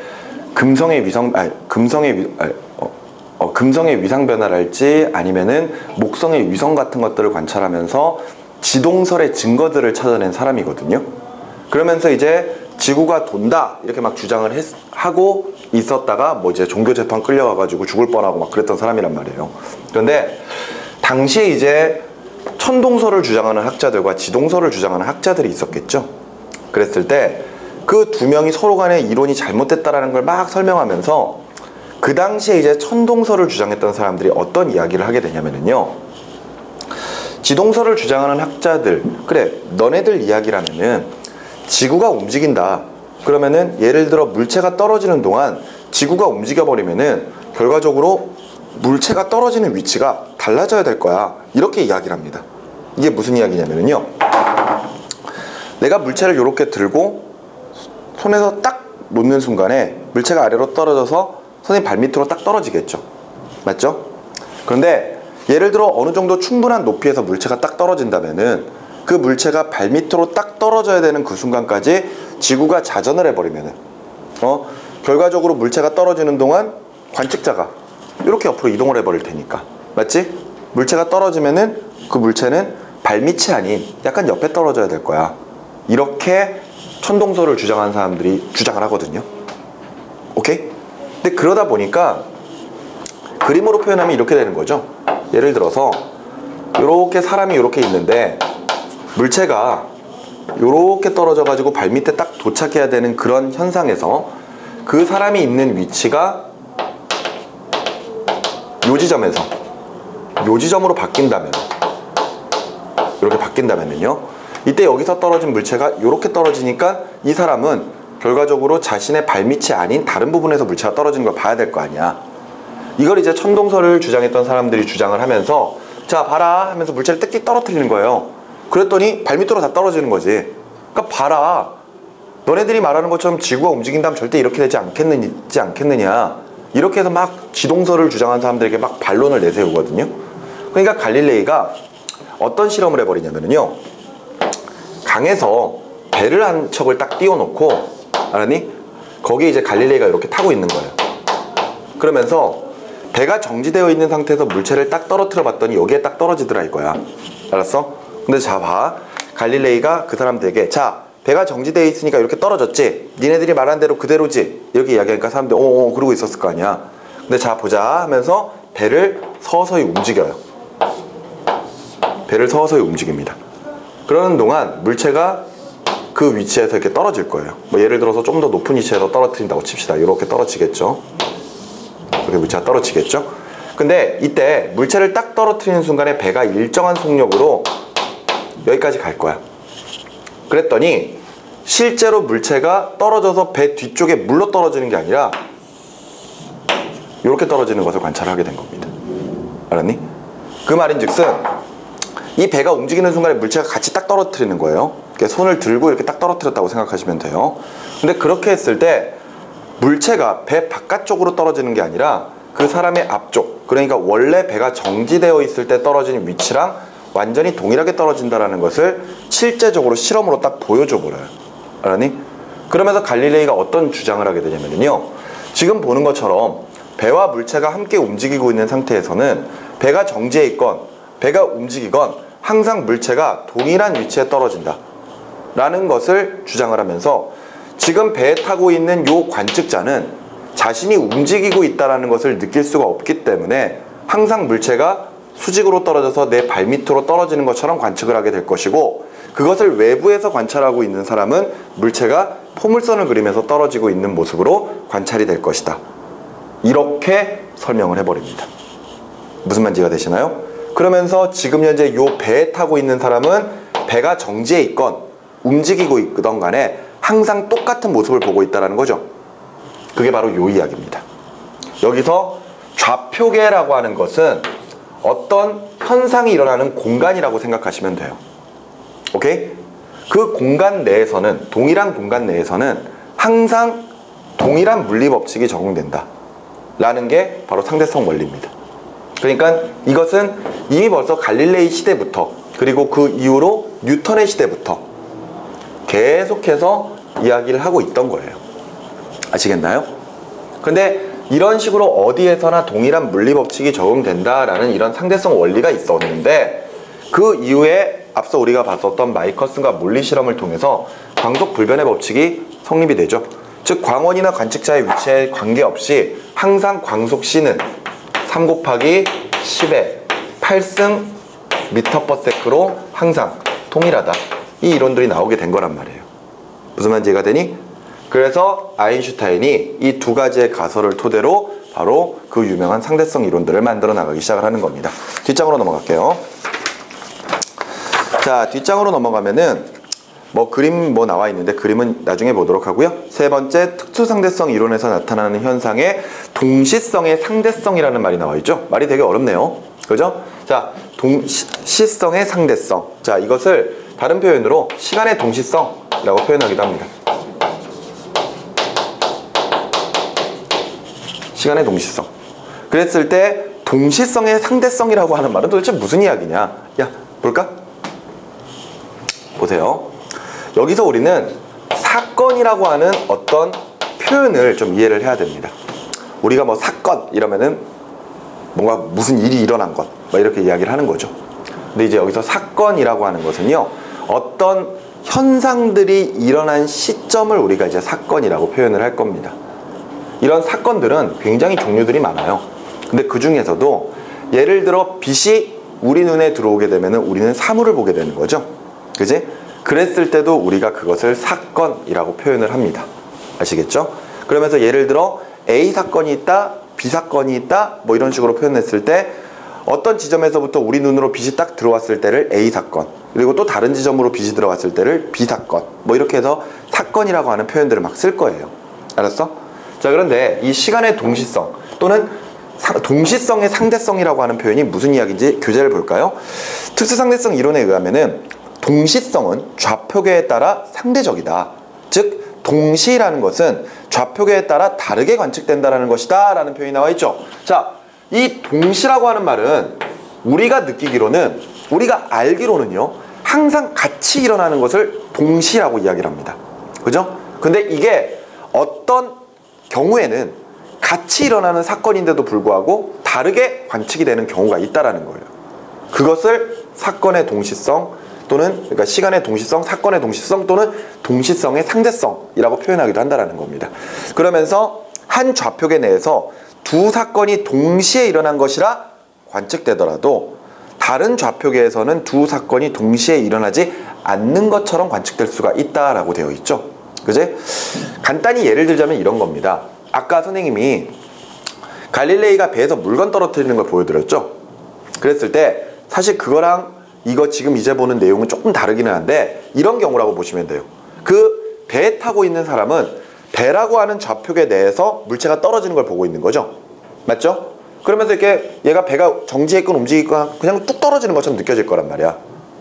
금성의 위상 변화랄지 아니면은 목성의 위성 같은 것들을 관찰하면서 지동설의 증거들을 찾아낸 사람이거든요. 그러면서 이제 지구가 돈다 이렇게 막 주장을 하고 있었다가 뭐 이제 종교 재판 끌려가가지고 죽을 뻔하고 막 그랬던 사람이란 말이에요. 그런데 당시에 이제 천동설을 주장하는 학자들과 지동설을 주장하는 학자들이 있었겠죠. 그랬을 때 그 두 명이 서로 간에 이론이 잘못됐다라는 걸 막 설명하면서 그 당시에 이제 천동설을 주장했던 사람들이 어떤 이야기를 하게 되냐면요. 지동설을 주장하는 학자들, 그래 너네들 이야기라면은 지구가 움직인다. 그러면은 예를 들어 물체가 떨어지는 동안 지구가 움직여버리면은 결과적으로 물체가 떨어지는 위치가 달라져야 될 거야. 이렇게 이야기를 합니다. 이게 무슨 이야기냐면요. 내가 물체를 이렇게 들고 손에서 딱 놓는 순간에 물체가 아래로 떨어져서 선생님 발밑으로 딱 떨어지겠죠. 맞죠? 그런데 예를 들어 어느 정도 충분한 높이에서 물체가 딱 떨어진다면은 그 물체가 발밑으로 딱 떨어져야 되는 그 순간까지 지구가 자전을 해버리면은 결과적으로 물체가 떨어지는 동안 관측자가 이렇게 옆으로 이동을 해버릴 테니까. 맞지? 물체가 떨어지면은 그 물체는 발밑이 아닌 약간 옆에 떨어져야 될 거야. 이렇게 천동설을 주장하는 사람들이 주장을 하거든요. 오케이? 근데 그러다 보니까 그림으로 표현하면 이렇게 되는 거죠. 예를 들어서 이렇게 사람이 이렇게 있는데 물체가 이렇게 떨어져 가지고 발밑에 딱 도착해야 되는 그런 현상에서 그 사람이 있는 위치가 요 지점으로 바뀐다면 이렇게 바뀐다면요. 이때 여기서 떨어진 물체가 이렇게 떨어지니까 이 사람은 결과적으로 자신의 발밑이 아닌 다른 부분에서 물체가 떨어지는 걸 봐야 될 거 아니야. 이걸 이제 천동설을 주장했던 사람들이 주장을 하면서 자 봐라 하면서 물체를 띡띡 떨어뜨리는 거예요. 그랬더니 발밑으로 다 떨어지는 거지. 그러니까 봐라 너네들이 말하는 것처럼 지구가 움직인다면 절대 이렇게 되지 않겠느냐 이렇게 해서 막 지동설을 주장한 사람들에게 막 반론을 내세우거든요. 그러니까 갈릴레이가 어떤 실험을 해버리냐면요. 강에서 배를 한 척을 딱 띄워놓고, 알았니? 거기에 이제 갈릴레이가 이렇게 타고 있는 거예요. 그러면서 배가 정지되어 있는 상태에서 물체를 딱 떨어뜨려 봤더니 여기에 딱 떨어지더라 이거야. 알았어? 근데 자 봐, 갈릴레이가 그 사람들에게, 자 배가 정지되어 있으니까 이렇게 떨어졌지, 니네들이 말한 대로 그대로지, 이렇게 이야기하니까 사람들이 그러고 있었을 거 아니야. 근데 자 보자 하면서 배를 서서히 움직여요. 배를 서서히 움직입니다. 그러는 동안 물체가 그 위치에서 이렇게 떨어질 거예요. 뭐 예를 들어서 좀 더 높은 위치에서 떨어뜨린다고 칩시다. 이렇게 떨어지겠죠. 이렇게 물체가 떨어지겠죠. 근데 이때 물체를 딱 떨어뜨리는 순간에 배가 일정한 속력으로 여기까지 갈 거야. 그랬더니 실제로 물체가 떨어져서 배 뒤쪽에 물러 떨어지는 게 아니라 이렇게 떨어지는 것을 관찰하게 된 겁니다. 알았니? 그 말인즉슨 이 배가 움직이는 순간에 물체가 같이 딱 떨어뜨리는 거예요. 손을 들고 이렇게 딱 떨어뜨렸다고 생각하시면 돼요. 근데 그렇게 했을 때 물체가 배 바깥쪽으로 떨어지는 게 아니라 그 사람의 앞쪽, 그러니까 원래 배가 정지되어 있을 때 떨어지는 위치랑 완전히 동일하게 떨어진다는 것을 실제적으로 실험으로 딱 보여줘 버려요. 알았니? 그러면서 갈릴레이가 어떤 주장을 하게 되냐면요, 지금 보는 것처럼 배와 물체가 함께 움직이고 있는 상태에서는 배가 정지해 있건 배가 움직이건 항상 물체가 동일한 위치에 떨어진다 라는 것을 주장을 하면서, 지금 배에 타고 있는 요 관측자는 자신이 움직이고 있다는 것을 느낄 수가 없기 때문에 항상 물체가 수직으로 떨어져서 내 발밑으로 떨어지는 것처럼 관측을 하게 될 것이고, 그것을 외부에서 관찰하고 있는 사람은 물체가 포물선을 그리면서 떨어지고 있는 모습으로 관찰이 될 것이다. 이렇게 설명을 해버립니다. 무슨 말인지 이해가 되시나요? 그러면서 지금 현재 요 배에 타고 있는 사람은 배가 정지해 있건 움직이고 있던 간에 항상 똑같은 모습을 보고 있다는 거죠. 그게 바로 요 이야기입니다. 여기서 좌표계라고 하는 것은 어떤 현상이 일어나는 공간이라고 생각하시면 돼요. 오케이? 그 공간 내에서는, 동일한 공간 내에서는 항상 동일한 물리법칙이 적용된다 라는 게 바로 상대성 원리입니다. 그러니까 이것은 이미 벌써 갈릴레이 시대부터, 그리고 그 이후로 뉴턴의 시대부터 계속해서 이야기를 하고 있던 거예요. 아시겠나요? 근데 이런 식으로 어디에서나 동일한 물리법칙이 적용된다라는 이런 상대성 원리가 있었는데, 그 이후에 앞서 우리가 봤었던 마이커슨과 몰리 실험을 통해서 광속 불변의 법칙이 성립이 되죠. 즉 광원이나 관측자의 위치에 관계없이 항상 광속 C는 3 곱하기 10의 8승 미터/세크로 항상 동일하다, 이 이론들이 나오게 된 거란 말이에요. 무슨 말인지 이해가 되니? 그래서 아인슈타인이 이 두 가지의 가설을 토대로 바로 그 유명한 상대성 이론들을 만들어 나가기 시작을 하는 겁니다. 뒷장으로 넘어갈게요. 자, 뒷장으로 넘어가면은 그림 나와 있는데 그림은 나중에 보도록 하고요. 세 번째, 특수상대성 이론에서 나타나는 현상의 동시성의 상대성이라는 말이 나와 있죠. 말이 되게 어렵네요. 그죠? 자, 동시성의 상대성. 자, 이것을 다른 표현으로 시간의 동시성이라고 표현하기도 합니다. 시간의 동시성. 그랬을 때 동시성의 상대성이라고 하는 말은 도대체 무슨 이야기냐? 야, 볼까? 보세요. 여기서 우리는 사건이라고 하는 어떤 표현을 좀 이해를 해야 됩니다. 우리가 사건 이러면은 뭔가 무슨 일이 일어난 것 이렇게 이야기를 하는 거죠. 근데 이제 여기서 사건이라고 하는 것은요, 어떤 현상들이 일어난 시점을 우리가 이제 사건이라고 표현을 할 겁니다. 이런 사건들은 굉장히 종류들이 많아요. 근데 그 중에서도 예를 들어 빛이 우리 눈에 들어오게 되면은 우리는 사물을 보게 되는 거죠. 그지? 그랬을 때도 우리가 그것을 사건이라고 표현을 합니다. 아시겠죠? 그러면서 예를 들어 A 사건이 있다, B 사건이 있다, 이런 식으로 표현했을 때 어떤 지점에서부터 우리 눈으로 빛이 딱 들어왔을 때를 A 사건, 그리고 또 다른 지점으로 빛이 들어왔을 때를 B 사건, 이렇게 해서 사건이라고 하는 표현들을 막 쓸 거예요. 알았어? 자, 그런데 이 시간의 동시성 또는 동시성의 상대성이라고 하는 표현이 무슨 이야기인지 교재를 볼까요? 특수상대성 이론에 의하면은 동시성은 좌표계에 따라 상대적이다. 즉 동시라는 것은 좌표계에 따라 다르게 관측된다는 것이다 라는 표현이 나와 있죠. 자, 이 동시라고 하는 말은 우리가 느끼기로는, 우리가 알기로는요, 항상 같이 일어나는 것을 동시라고 이야기를 합니다. 그죠? 근데 이게 어떤 경우에는 같이 일어나는 사건인데도 불구하고 다르게 관측이 되는 경우가 있다라는 거예요. 그것을 사건의 동시성 또는 그러니까 시간의 동시성, 사건의 동시성 또는 동시성의 상대성이라고 표현하기도 한다라는 겁니다. 그러면서 한 좌표계 내에서 두 사건이 동시에 일어난 것이라 관측되더라도 다른 좌표계에서는 두 사건이 동시에 일어나지 않는 것처럼 관측될 수가 있다라고 되어 있죠. 그지? 간단히 예를 들자면 이런 겁니다. 아까 선생님이 갈릴레이가 배에서 물건 떨어뜨리는 걸 보여드렸죠. 그랬을 때 사실 그거랑 이거 지금 이제 보는 내용은 조금 다르기는 한데 이런 경우라고 보시면 돼요. 그 배에 타고 있는 사람은 배라고 하는 좌표계 내에서 물체가 떨어지는 걸 보고 있는 거죠. 맞죠? 그러면서 이렇게 얘가 배가 정지해 있건 움직이거나 그냥 뚝 떨어지는 것처럼 느껴질 거란 말이야.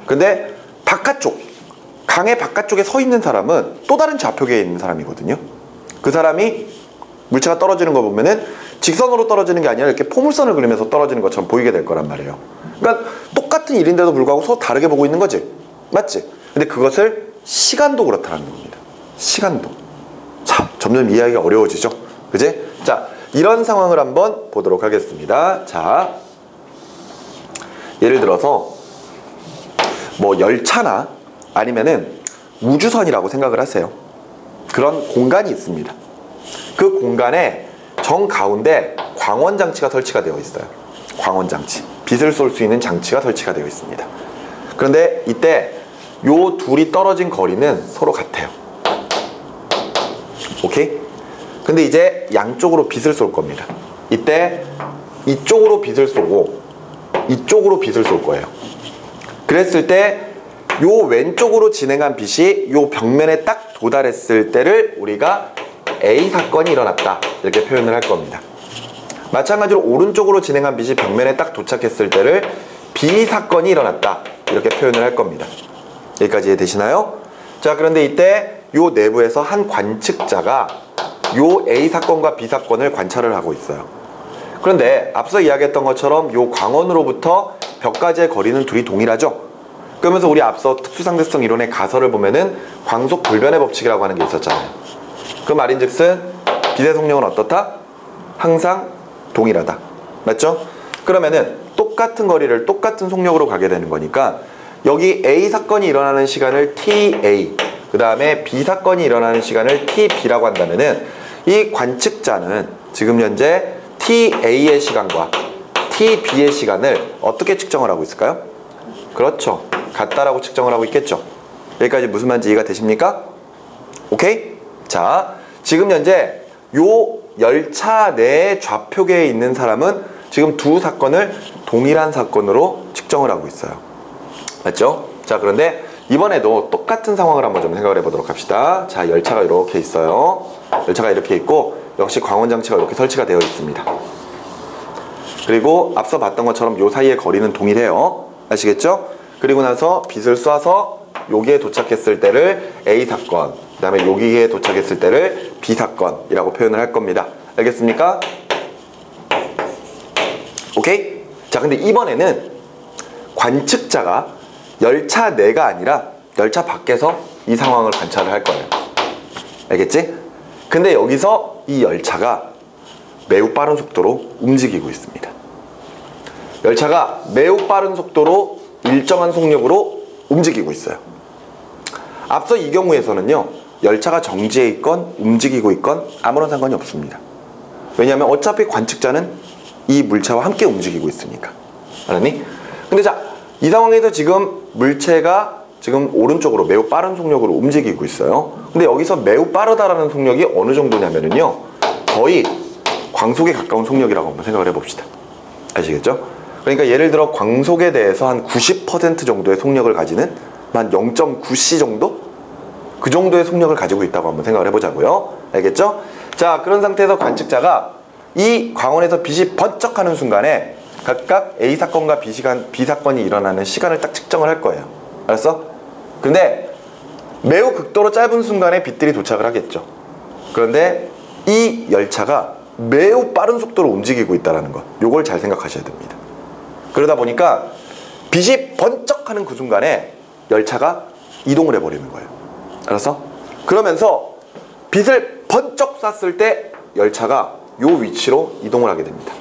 근데 바깥쪽, 강의 바깥쪽에 서 있는 사람은 또 다른 좌표계에 있는 사람이거든요. 그 사람이 물체가 떨어지는 거 보면은 직선으로 떨어지는 게 아니라 이렇게 포물선을 그리면서 떨어지는 것처럼 보이게 될 거란 말이에요. 그러니까 똑같은 일인데도 불구하고 서로 다르게 보고 있는 거지. 맞지? 근데 그것을 시간도 그렇다는 겁니다. 시간도. 자, 점점 이해하기가 어려워지죠. 그지? 자, 이런 상황을 한번 보도록 하겠습니다. 자, 예를 들어서 뭐 열차나 아니면은 우주선이라고 생각을 하세요. 그런 공간이 있습니다. 그 공간에 정가운데 광원장치가 설치가 되어 있어요. 광원장치. 빛을 쏠 수 있는 장치가 설치가 되어 있습니다. 그런데 이때 요 둘이 떨어진 거리는 서로 같아요. 오케이? 근데 이제 양쪽으로 빛을 쏠 겁니다. 이때 이쪽으로 빛을 쏘고 이쪽으로 빛을 쏠 거예요. 그랬을 때 요 왼쪽으로 진행한 빛이 요 벽면에 딱 도달했을 때를 우리가 A 사건이 일어났다 이렇게 표현을 할 겁니다. 마찬가지로 오른쪽으로 진행한 빛이 벽면에 딱 도착했을 때를 B 사건이 일어났다 이렇게 표현을 할 겁니다. 여기까지 이해되시나요? 자, 그런데 이때 요 내부에서 한 관측자가 요 A 사건과 B 사건을 관찰을 하고 있어요. 그런데 앞서 이야기했던 것처럼 요 광원으로부터 벽까지의 거리는 둘이 동일하죠. 그러면서 우리 앞서 특수상대성 이론의 가설을 보면은 광속 불변의 법칙이라고 하는 게 있었잖아요. 그 말인즉슨 빛의 속력은 어떻다? 항상 동일하다. 맞죠? 그러면은 똑같은 거리를 똑같은 속력으로 가게 되는 거니까 여기 A 사건이 일어나는 시간을 TA, 그 다음에 B 사건이 일어나는 시간을 TB라고 한다면은 이 관측자는 지금 현재 TA의 시간과 TB의 시간을 어떻게 측정을 하고 있을까요? 그렇죠. 같다라고 측정을 하고 있겠죠. 여기까지 무슨 말인지 이해가 되십니까? 오케이? 자, 지금 현재 요 열차 내 좌표계에 있는 사람은 지금 두 사건을 동일한 사건으로 측정을 하고 있어요. 맞죠? 자, 그런데 이번에도 똑같은 상황을 한번 좀 생각을 해보도록 합시다. 자, 열차가 이렇게 있어요. 열차가 이렇게 있고 역시 광원장치가 이렇게 설치가 되어 있습니다. 그리고 앞서 봤던 것처럼 요 사이의 거리는 동일해요. 아시겠죠? 그리고 나서 빛을 쏴서 여기에 도착했을 때를 A 사건, 그 다음에 여기에 도착했을 때를 B 사건이라고 표현을 할 겁니다. 알겠습니까? 오케이? 자, 근데 이번에는 관측자가 열차 내가 아니라 열차 밖에서 이 상황을 관찰을 할 거예요. 알겠지? 근데 여기서 이 열차가 매우 빠른 속도로 움직이고 있습니다. 열차가 매우 빠른 속도로 일정한 속력으로 움직이고 있어요. 앞서 이 경우에서는요, 열차가 정지해 있건 움직이고 있건 아무런 상관이 없습니다. 왜냐하면 어차피 관측자는 이 물체와 함께 움직이고 있으니까. 알았니? 근데 자, 이 상황에서 지금 물체가 지금 오른쪽으로 매우 빠른 속력으로 움직이고 있어요. 근데 여기서 매우 빠르다라는 속력이 어느 정도냐면요, 거의 광속에 가까운 속력이라고 한번 생각을 해봅시다. 아시겠죠? 그러니까 예를 들어 광속에 대해서 한 90% 정도의 속력을 가지는 한 0.9c 정도? 그 정도의 속력을 가지고 있다고 한번 생각을 해보자고요. 알겠죠? 자, 그런 상태에서 관측자가 이 광원에서 빛이 번쩍하는 순간에 각각 A 사건과 B 사건이 일어나는 시간을 딱 측정을 할 거예요. 알았어? 근데 매우 극도로 짧은 순간에 빛들이 도착을 하겠죠. 그런데 이 열차가 매우 빠른 속도로 움직이고 있다는 것, 요걸 잘 생각하셔야 됩니다. 그러다 보니까 빛이 번쩍하는 그 순간에 열차가 이동을 해버리는 거예요. 알았어? 그러면서 빛을 번쩍 쐈을 때 열차가 요 위치로 이동을 하게 됩니다.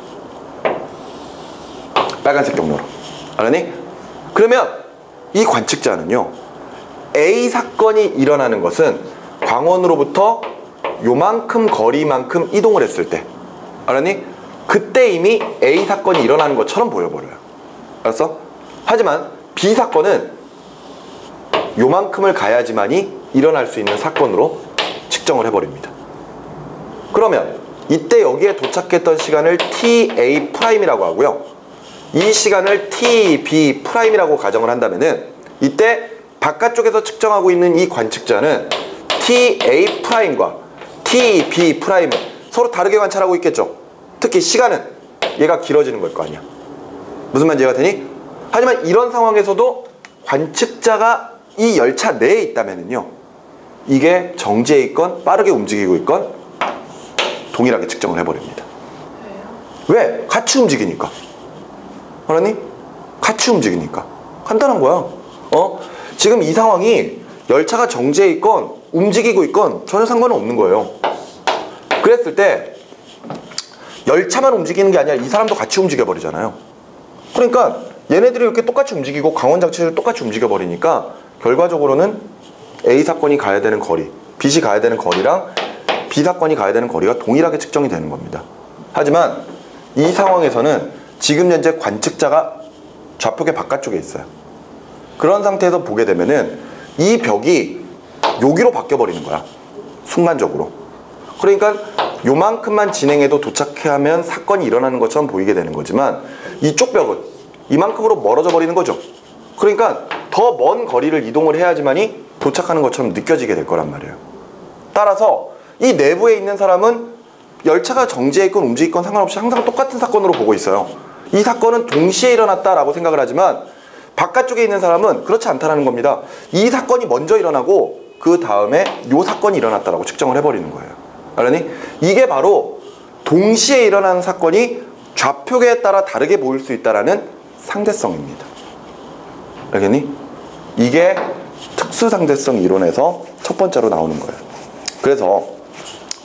빨간색 경로로. 알았니? 그러면 이 관측자는요, A 사건이 일어나는 것은 광원으로부터 요만큼 거리만큼 이동을 했을 때, 알았니? 그때 이미 A 사건이 일어나는 것처럼 보여버려요. 알았어? 하지만 B 사건은 요만큼을 가야지만이 일어날 수 있는 사건으로 측정을 해버립니다. 그러면 이때 여기에 도착했던 시간을 TA'이라고 하고요, 이 시간을 TB'이라고 가정을 한다면은 이때 바깥쪽에서 측정하고 있는 이 관측자는 TA'과 TB'을 서로 다르게 관찰하고 있겠죠. 특히 시간은 얘가 길어지는 걸 거 아니야. 무슨 말인지 이해가 되니? 하지만 이런 상황에서도 관측자가 이 열차 내에 있다면은요, 이게 정지해 있건 빠르게 움직이고 있건 동일하게 측정을 해버립니다. 왜? 같이 움직이니까. 알았니? 같이 움직이니까. 간단한 거야. 지금 이 상황이 열차가 정지해 있건 움직이고 있건 전혀 상관은 없는 거예요. 그랬을 때 열차만 움직이는 게 아니라 이 사람도 같이 움직여 버리잖아요. 그러니까 얘네들이 이렇게 똑같이 움직이고 강원장치를 똑같이 움직여 버리니까 결과적으로는 A 사건이 가야 되는 거리, B이 가야 되는 거리랑 B 사건이 가야 되는 거리가 동일하게 측정이 되는 겁니다. 하지만 이 상황에서는 지금 현재 관측자가 좌표계 바깥쪽에 있어요. 그런 상태에서 보게 되면은 이 벽이 여기로 바뀌어 버리는 거야, 순간적으로. 그러니까 요만큼만 진행해도 도착하면 사건이 일어나는 것처럼 보이게 되는 거지만 이쪽 벽은 이만큼으로 멀어져 버리는 거죠. 그러니까 더 먼 거리를 이동을 해야지만이 도착하는 것처럼 느껴지게 될 거란 말이에요. 따라서 이 내부에 있는 사람은 열차가 정지해 있건 움직이건 상관없이 항상 똑같은 사건으로 보고 있어요. 이 사건은 동시에 일어났다라고 생각을 하지만 바깥쪽에 있는 사람은 그렇지 않다는 겁니다. 이 사건이 먼저 일어나고 그 다음에 이 사건이 일어났다라고 측정을 해버리는 거예요. 알았니? 이게 바로 동시에 일어나는 사건이 좌표계에 따라 다르게 보일 수 있다는 상대성입니다. 알겠니? 이게 특수상대성 이론에서 첫 번째로 나오는 거예요. 그래서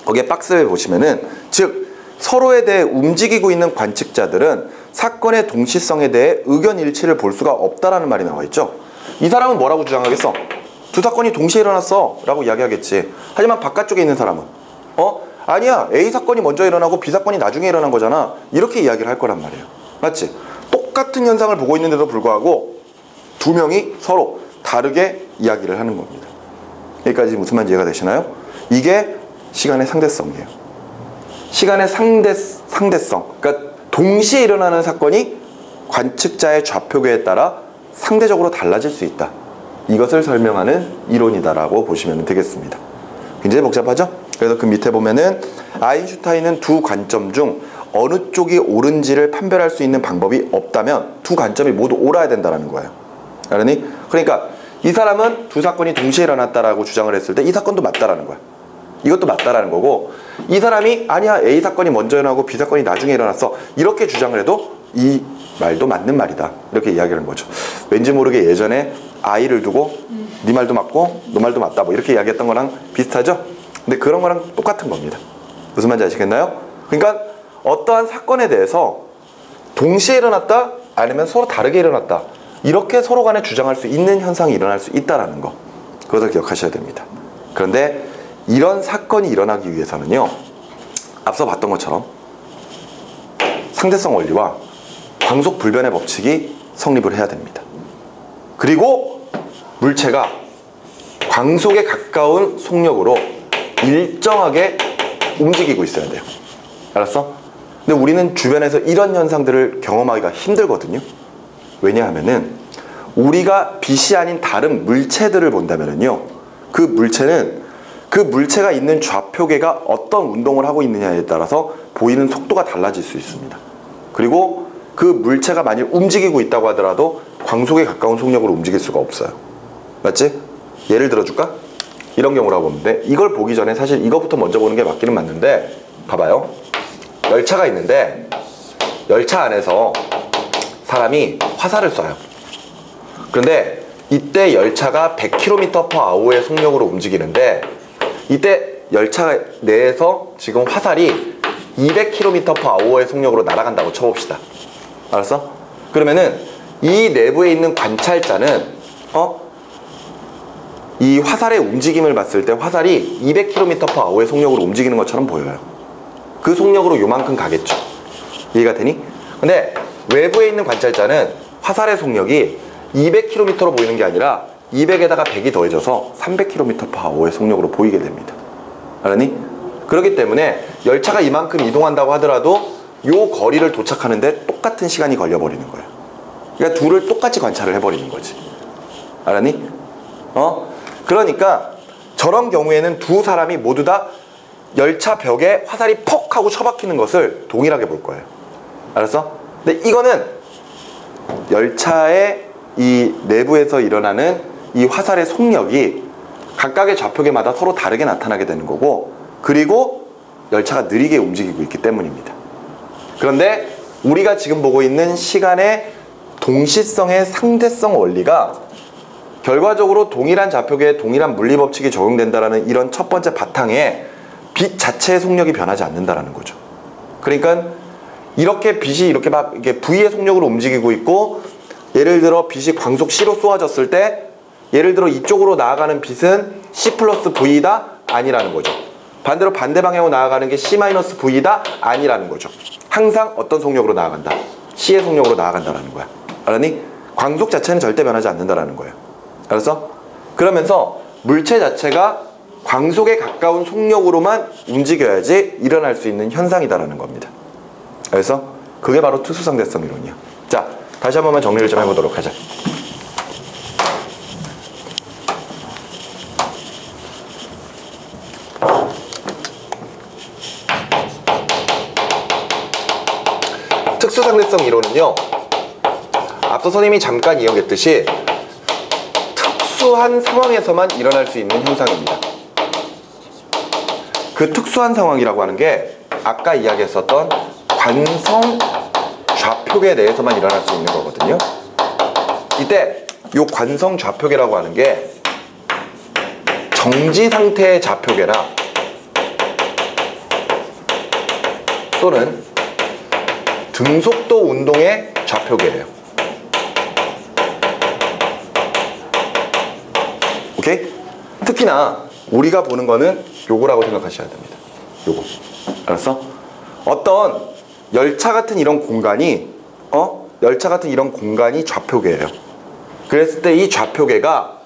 거기에 박스에 보시면은, 즉 서로에 대해 움직이고 있는 관측자들은 사건의 동시성에 대해 의견 일치를 볼 수가 없다라는 말이 나와 있죠. 이 사람은 뭐라고 주장하겠어? 두 사건이 동시에 일어났어 라고 이야기하겠지. 하지만 바깥쪽에 있는 사람은 아니야, A 사건이 먼저 일어나고 B 사건이 나중에 일어난 거잖아, 이렇게 이야기를 할 거란 말이에요. 맞지? 똑같은 현상을 보고 있는데도 불구하고 두 명이 서로 다르게 이야기를 하는 겁니다. 여기까지 무슨 말인지 이해가 되시나요? 이게 시간의 상대성이에요. 시간의 상대성, 그러니까 동시에 일어나는 사건이 관측자의 좌표계에 따라 상대적으로 달라질 수 있다, 이것을 설명하는 이론이다라고 보시면 되겠습니다. 굉장히 복잡하죠? 그래서 그 밑에 보면은 아인슈타인은 두 관점 중 어느 쪽이 옳은지를 판별할 수 있는 방법이 없다면 두 관점이 모두 옳아야 된다는 거예요. 알았니? 그러니까 이 사람은 두 사건이 동시에 일어났다라고 주장을 했을 때 이 사건도 맞다라는 거야. 이것도 맞다라는 거고, 이 사람이 아니야, A 사건이 먼저 일어나고 B 사건이 나중에 일어났어, 이렇게 주장을 해도 이 말도 맞는 말이다, 이렇게 이야기하는 거죠. 왠지 모르게 예전에 아이를 두고 네 말도 맞고 너 말도 맞다, 뭐 이렇게 이야기했던 거랑 비슷하죠? 근데 그런 거랑 똑같은 겁니다. 무슨 말인지 아시겠나요? 그러니까 어떠한 사건에 대해서 동시에 일어났다 아니면 서로 다르게 일어났다, 이렇게 서로 간에 주장할 수 있는 현상이 일어날 수 있다는 거, 그것을 기억하셔야 됩니다. 그런데 이런 사건이 일어나기 위해서는요, 앞서 봤던 것처럼 상대성 원리와 광속 불변의 법칙이 성립을 해야 됩니다. 그리고 물체가 광속에 가까운 속력으로 일정하게 움직이고 있어야 돼요. 알았어? 근데 우리는 주변에서 이런 현상들을 경험하기가 힘들거든요. 왜냐하면은 우리가 빛이 아닌 다른 물체들을 본다면요, 그 물체는 그 물체가 있는 좌표계가 어떤 운동을 하고 있느냐에 따라서 보이는 속도가 달라질 수 있습니다. 그리고 그 물체가 만일 움직이고 있다고 하더라도 광속에 가까운 속력으로 움직일 수가 없어요. 맞지? 예를 들어줄까? 이런 경우라고 보는데, 이걸 보기 전에 사실 이거부터 먼저 보는 게 맞기는 맞는데, 봐봐요. 열차가 있는데 열차 안에서 사람이 화살을 쏴요. 그런데 이때 열차가 100km/h의 속력으로 움직이는데 이때 열차 내에서 지금 화살이 200km/h의 속력으로 날아간다고 쳐봅시다. 알았어? 그러면은 이 내부에 있는 관찰자는 이 화살의 움직임을 봤을 때 화살이 200km/h의 속력으로 움직이는 것처럼 보여요. 그 속력으로 요만큼 가겠죠. 이해가 되니? 근데 외부에 있는 관찰자는 화살의 속력이 200km로 보이는 게 아니라 200에다가 100이 더해져서 300km/h의 속력으로 보이게 됩니다. 알았니? 그렇기 때문에 열차가 이만큼 이동한다고 하더라도 요 거리를 도착하는데 똑같은 시간이 걸려버리는 거예요. 그러니까 둘을 똑같이 관찰을 해버리는 거지. 알았니? 그러니까 저런 경우에는 두 사람이 모두 다 열차 벽에 화살이 퍽 하고 처박히는 것을 동일하게 볼 거예요. 알았어? 근데 이거는 열차의 이 내부에서 일어나는 이 화살의 속력이 각각의 좌표계마다 서로 다르게 나타나게 되는 거고, 그리고 열차가 느리게 움직이고 있기 때문입니다. 그런데 우리가 지금 보고 있는 시간의 동시성의 상대성 원리가 결과적으로 동일한 좌표계에 동일한 물리법칙이 적용된다라는 이런 첫 번째 바탕에 빛 자체의 속력이 변하지 않는다라는 거죠. 그러니까 이렇게 빛이 이렇게 막 이게 V의 속력으로 움직이고 있고, 예를 들어 빛이 광속 C로 쏘아졌을 때 예를 들어 이쪽으로 나아가는 빛은 C 플러스 V다? 아니라는 거죠. 반대로 반대 방향으로 나아가는 게 C 마이너스 V다? 아니라는 거죠. 항상 어떤 속력으로 나아간다? C의 속력으로 나아간다라는 거야. 알았니? 광속 자체는 절대 변하지 않는다라는 거예요. 알았어? 그러면서 물체 자체가 광속에 가까운 속력으로만 움직여야지 일어날 수 있는 현상이다라는 겁니다. 그래서 그게 바로 특수상대성 이론이야. 자, 다시 한 번만 정리를 좀 해보도록 하자. 특수상대성 이론은요, 앞서 선생님이 잠깐 이야기했듯이 특수한 상황에서만 일어날 수 있는 현상입니다. 그 특수한 상황이라고 하는 게 아까 이야기했었던 관성 좌표계 내에서만 일어날 수 있는 거거든요. 이때 이 관성 좌표계라고 하는 게 정지 상태의 좌표계나 또는 등속도 운동의 좌표계예요. 오케이? 특히나 우리가 보는 거는 요거라고 생각하셔야 됩니다. 요거. 알았어? 어떤 열차 같은 이런 공간이 열차 같은 이런 공간이 좌표계예요. 그랬을 때 이 좌표계가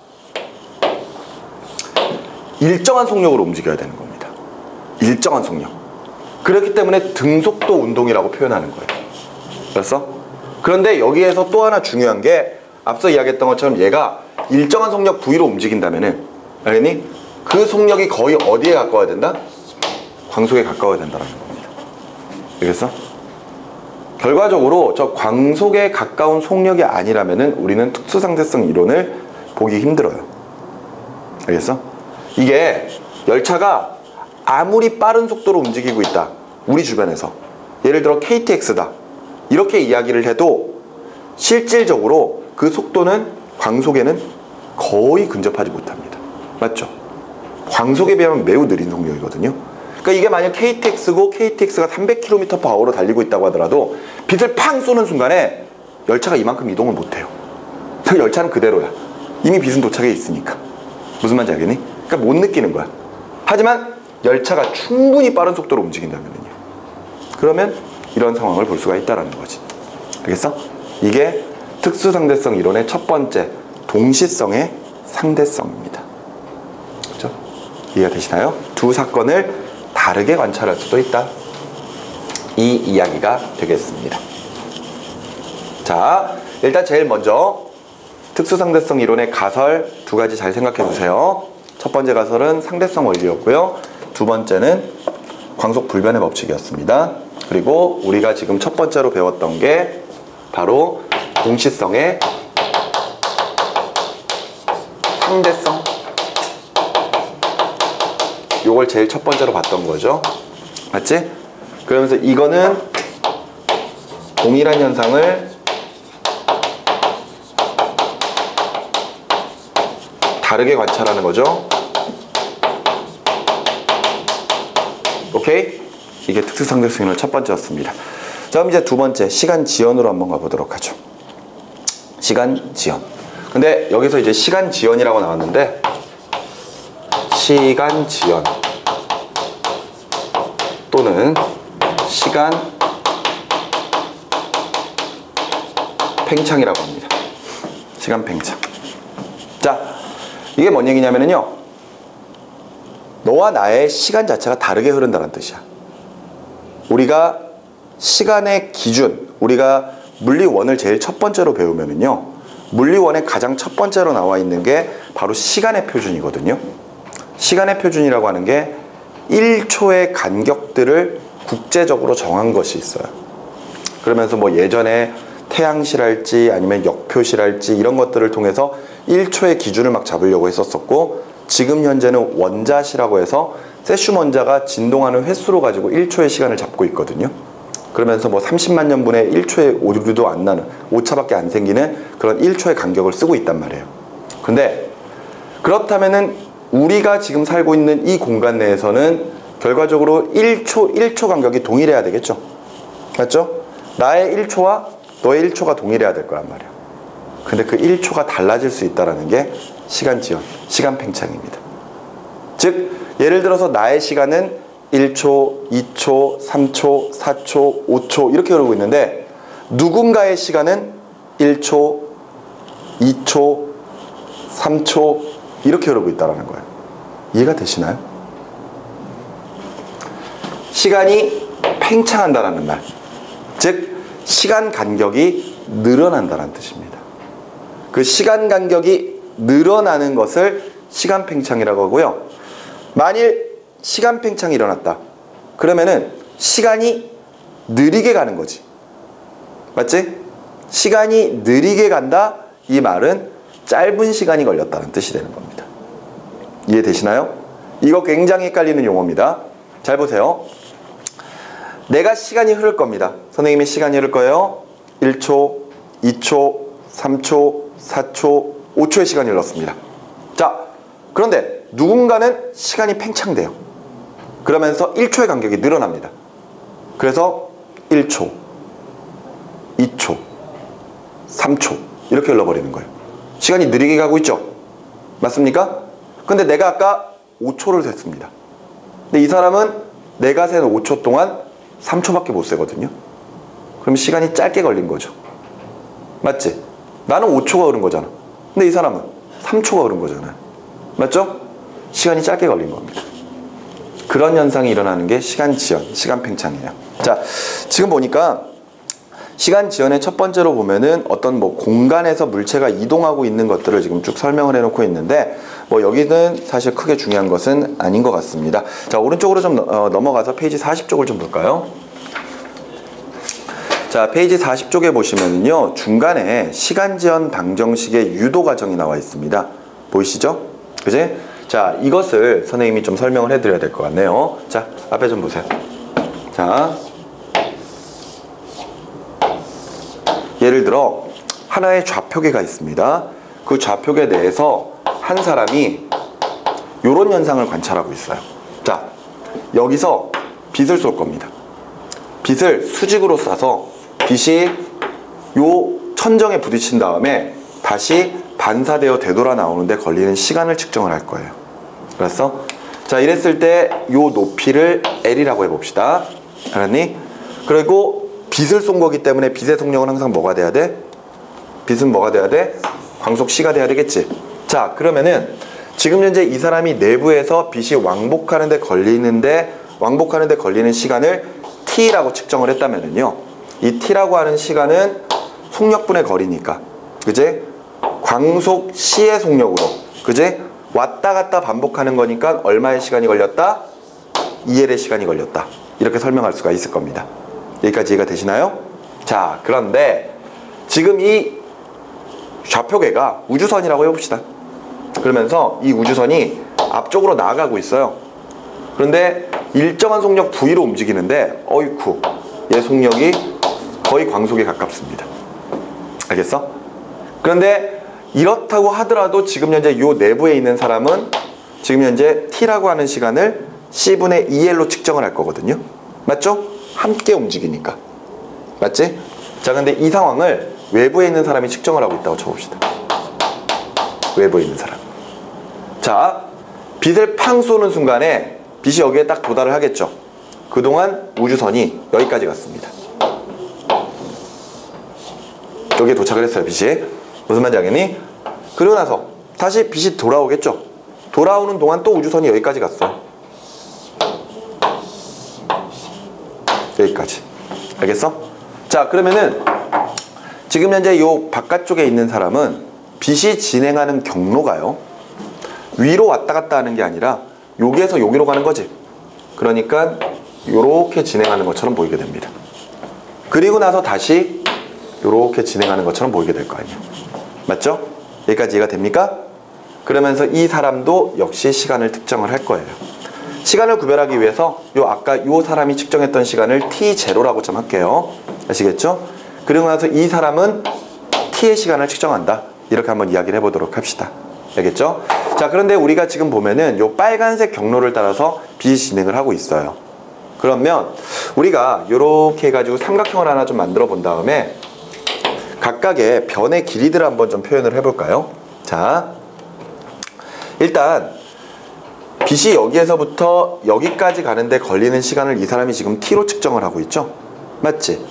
일정한 속력으로 움직여야 되는 겁니다. 일정한 속력. 그렇기 때문에 등속도 운동이라고 표현하는 거예요. 알았어? 그런데 여기에서 또 하나 중요한 게 앞서 이야기했던 것처럼 얘가 일정한 속력 V로 움직인다면은, 알겠니? 그 속력이 거의 어디에 가까워야 된다? 광속에 가까워야 된다는 겁니다. 알겠어? 결과적으로 저 광속에 가까운 속력이 아니라면은 우리는 특수상대성 이론을 보기 힘들어요. 알겠어? 이게 열차가 아무리 빠른 속도로 움직이고 있다, 우리 주변에서 예를 들어 KTX다 이렇게 이야기를 해도 실질적으로 그 속도는 광속에는 거의 근접하지 못합니다. 맞죠? 광속에 비하면 매우 느린 속력이거든요. 그러니까 이게 만약 KTX고 KTX가 300km/h로 달리고 있다고 하더라도 빛을 팡 쏘는 순간에 열차가 이만큼 이동을 못해요. 그 열차는 그대로야. 이미 빛은 도착해 있으니까. 무슨 말인지 알겠니? 그러니까 못 느끼는 거야. 하지만 열차가 충분히 빠른 속도로 움직인다면요, 그러면 이런 상황을 볼 수가 있다는 거지. 알겠어? 이게 특수상대성 이론의 첫 번째 동시성의 상대성입니다. 그렇죠? 이해가 되시나요? 두 사건을 다르게 관찰할 수도 있다. 이 이야기가 되겠습니다. 자, 일단 제일 먼저 특수상대성 이론의 가설 두 가지 잘 생각해 주세요. 첫 번째 가설은 상대성 원리였고요. 두 번째는 광속 불변의 법칙이었습니다. 그리고 우리가 지금 첫 번째로 배웠던 게 바로 동시성의 상대성. 요걸 제일 첫 번째로 봤던 거죠. 맞지? 그러면서 이거는 동일한 현상을 다르게 관찰하는 거죠. 오케이? 이게 특수상대수행의 첫 번째였습니다. 자, 그럼 이제 두 번째 시간 지연으로 한번 가보도록 하죠. 시간 지연. 근데 여기서 이제 시간 지연이라고 나왔는데 시간 지연 또는 시간 팽창이라고 합니다. 시간 팽창. 자, 이게 뭔 얘기냐면요, 너와 나의 시간 자체가 다르게 흐른다는 뜻이야. 우리가 시간의 기준, 우리가 물리원을 제일 첫 번째로 배우면은요, 물리원의 가장 첫 번째로 나와 있는 게 바로 시간의 표준이거든요. 시간의 표준이라고 하는 게 1초의 간격들을 국제적으로 정한 것이 있어요. 그러면서 뭐 예전에 태양시랄지 아니면 역표시랄지 이런 것들을 통해서 1초의 기준을 막 잡으려고 했었었고, 지금 현재는 원자시라고 해서 세슘 원자가 진동하는 횟수로 가지고 1초의 시간을 잡고 있거든요. 그러면서 뭐 30만 년분의 1초의 오류도 안 나는, 오차밖에 안 생기는 그런 1초의 간격을 쓰고 있단 말이에요. 근데 그렇다면은 우리가 지금 살고 있는 이 공간 내에서는 결과적으로 1초 간격이 동일해야 되겠죠. 맞죠? 나의 1초와 너의 1초가 동일해야 될 거란 말이에요. 근데 그 1초가 달라질 수 있다는 게 시간 지연, 시간 팽창입니다. 즉, 예를 들어서 나의 시간은 1초, 2초, 3초, 4초, 5초 이렇게 흐르고 있는데, 누군가의 시간은 1초, 2초, 3초 이렇게 흐르고 있다는 거예요. 이해가 되시나요? 시간이 팽창한다는 말, 즉 시간 간격이 늘어난다는 뜻입니다. 그 시간 간격이 늘어나는 것을 시간 팽창이라고 하고요. 만일 시간 팽창이 일어났다 그러면은 시간이 느리게 가는 거지. 맞지? 시간이 느리게 간다, 이 말은 짧은 시간이 걸렸다는 뜻이 되는 겁니다. 이해되시나요? 이거 굉장히 헷갈리는 용어입니다. 잘 보세요. 내가 시간이 흐를 겁니다. 선생님이 시간이 흐를 거예요. 1초, 2초, 3초, 4초, 5초의 시간이 흘렀습니다. 자, 그런데 누군가는 시간이 팽창돼요. 그러면서 1초의 간격이 늘어납니다. 그래서 1초, 2초, 3초 이렇게 흘러버리는 거예요. 시간이 느리게 가고 있죠? 맞습니까? 근데 내가 아까 5초를 셌습니다. 근데 이 사람은 내가 센 5초 동안 3초밖에 못 세거든요. 그럼 시간이 짧게 걸린 거죠. 맞지? 나는 5초가 흐른 거잖아. 근데 이 사람은 3초가 흐른 거잖아요. 맞죠? 시간이 짧게 걸린 겁니다. 그런 현상이 일어나는 게 시간 지연, 시간 팽창이에요. 자, 지금 보니까 시간 지연의 첫 번째로 보면은 어떤 뭐 공간에서 물체가 이동하고 있는 것들을 지금 쭉 설명을 해놓고 있는데, 뭐 여기는 사실 크게 중요한 것은 아닌 것 같습니다. 자, 오른쪽으로 좀 넘어가서 페이지 40쪽을 좀 볼까요? 자, 페이지 40쪽에 보시면은요, 중간에 시간 지연 방정식의 유도 과정이 나와 있습니다. 보이시죠? 그지? 자, 이것을 선생님이 좀 설명을 해드려야 될 것 같네요. 자, 앞에 좀 보세요. 자, 예를 들어 하나의 좌표계가 있습니다. 그 좌표계 내에서 한 사람이 이런 현상을 관찰하고 있어요. 자, 여기서 빛을 쏠 겁니다. 빛을 수직으로 쏴서 빛이 요 천정에 부딪힌 다음에 다시 반사되어 되돌아 나오는데 걸리는 시간을 측정을 할 거예요. 그래서 자, 이랬을 때 요 높이를 L이라고 해봅시다. 알았니? 그리고 빛을 쏜 거기 때문에 빛의 속력은 항상 뭐가 돼야 돼? 빛은 뭐가 돼야 돼? 광속 C가 돼야 되겠지. 자, 그러면은 지금 현재 이 사람이 내부에서 빛이 왕복하는 데 걸리는 시간을 T라고 측정을 했다면은요, 이 T라고 하는 시간은 속력분의 거리니까, 그제? 광속 C의 속력으로, 그제? 왔다 갔다 반복하는 거니까 얼마의 시간이 걸렸다? 2L의 시간이 걸렸다. 이렇게 설명할 수가 있을 겁니다. 여기까지 이해가 되시나요? 자, 그런데 지금 이 좌표계가 우주선이라고 해봅시다. 그러면서 이 우주선이 앞쪽으로 나아가고 있어요. 그런데 일정한 속력 V로 움직이는데 어이쿠, 얘 속력이 거의 광속에 가깝습니다. 알겠어? 그런데 이렇다고 하더라도 지금 현재 요 내부에 있는 사람은 지금 현재 t라고 하는 시간을 c분의 2l로 측정을 할 거거든요. 맞죠? 함께 움직이니까. 맞지? 자, 근데 이 상황을 외부에 있는 사람이 측정을 하고 있다고 쳐봅시다. 외부에 있는 사람. 자, 빛을 팡 쏘는 순간에 빛이 여기에 딱 도달을 하겠죠. 그동안 우주선이 여기까지 갔습니다. 여기에 도착을 했어요, 빛이. 무슨 말인지 알겠니? 그리고 나서 다시 빛이 돌아오겠죠. 돌아오는 동안 또 우주선이 여기까지 갔어요. 여기까지. 알겠어? 자, 그러면은 지금 현재 요 바깥쪽에 있는 사람은 빛이 진행하는 경로가요, 위로 왔다 갔다 하는 게 아니라 여기에서 여기로 가는 거지. 그러니까 요렇게 진행하는 것처럼 보이게 됩니다. 그리고 나서 다시 요렇게 진행하는 것처럼 보이게 될 거 아니에요. 맞죠? 여기까지 이해가 됩니까? 그러면서 이 사람도 역시 시간을 특정을 할 거예요. 시간을 구별하기 위해서 아까 요 사람이 측정했던 시간을 t0라고 좀 할게요. 아시겠죠? 그리고 나서 이 사람은 t의 시간을 측정한다. 이렇게 한번 이야기를 해보도록 합시다. 알겠죠? 자, 그런데 우리가 지금 보면은 요 빨간색 경로를 따라서 빛이 진행을 하고 있어요. 그러면 우리가 요렇게 해가지고 삼각형을 하나 좀 만들어 본 다음에 각각의 변의 길이들을 한번 좀 표현을 해볼까요? 자, 일단 빛이 여기에서부터 여기까지 가는데 걸리는 시간을 이 사람이 지금 t로 측정을 하고 있죠? 맞지?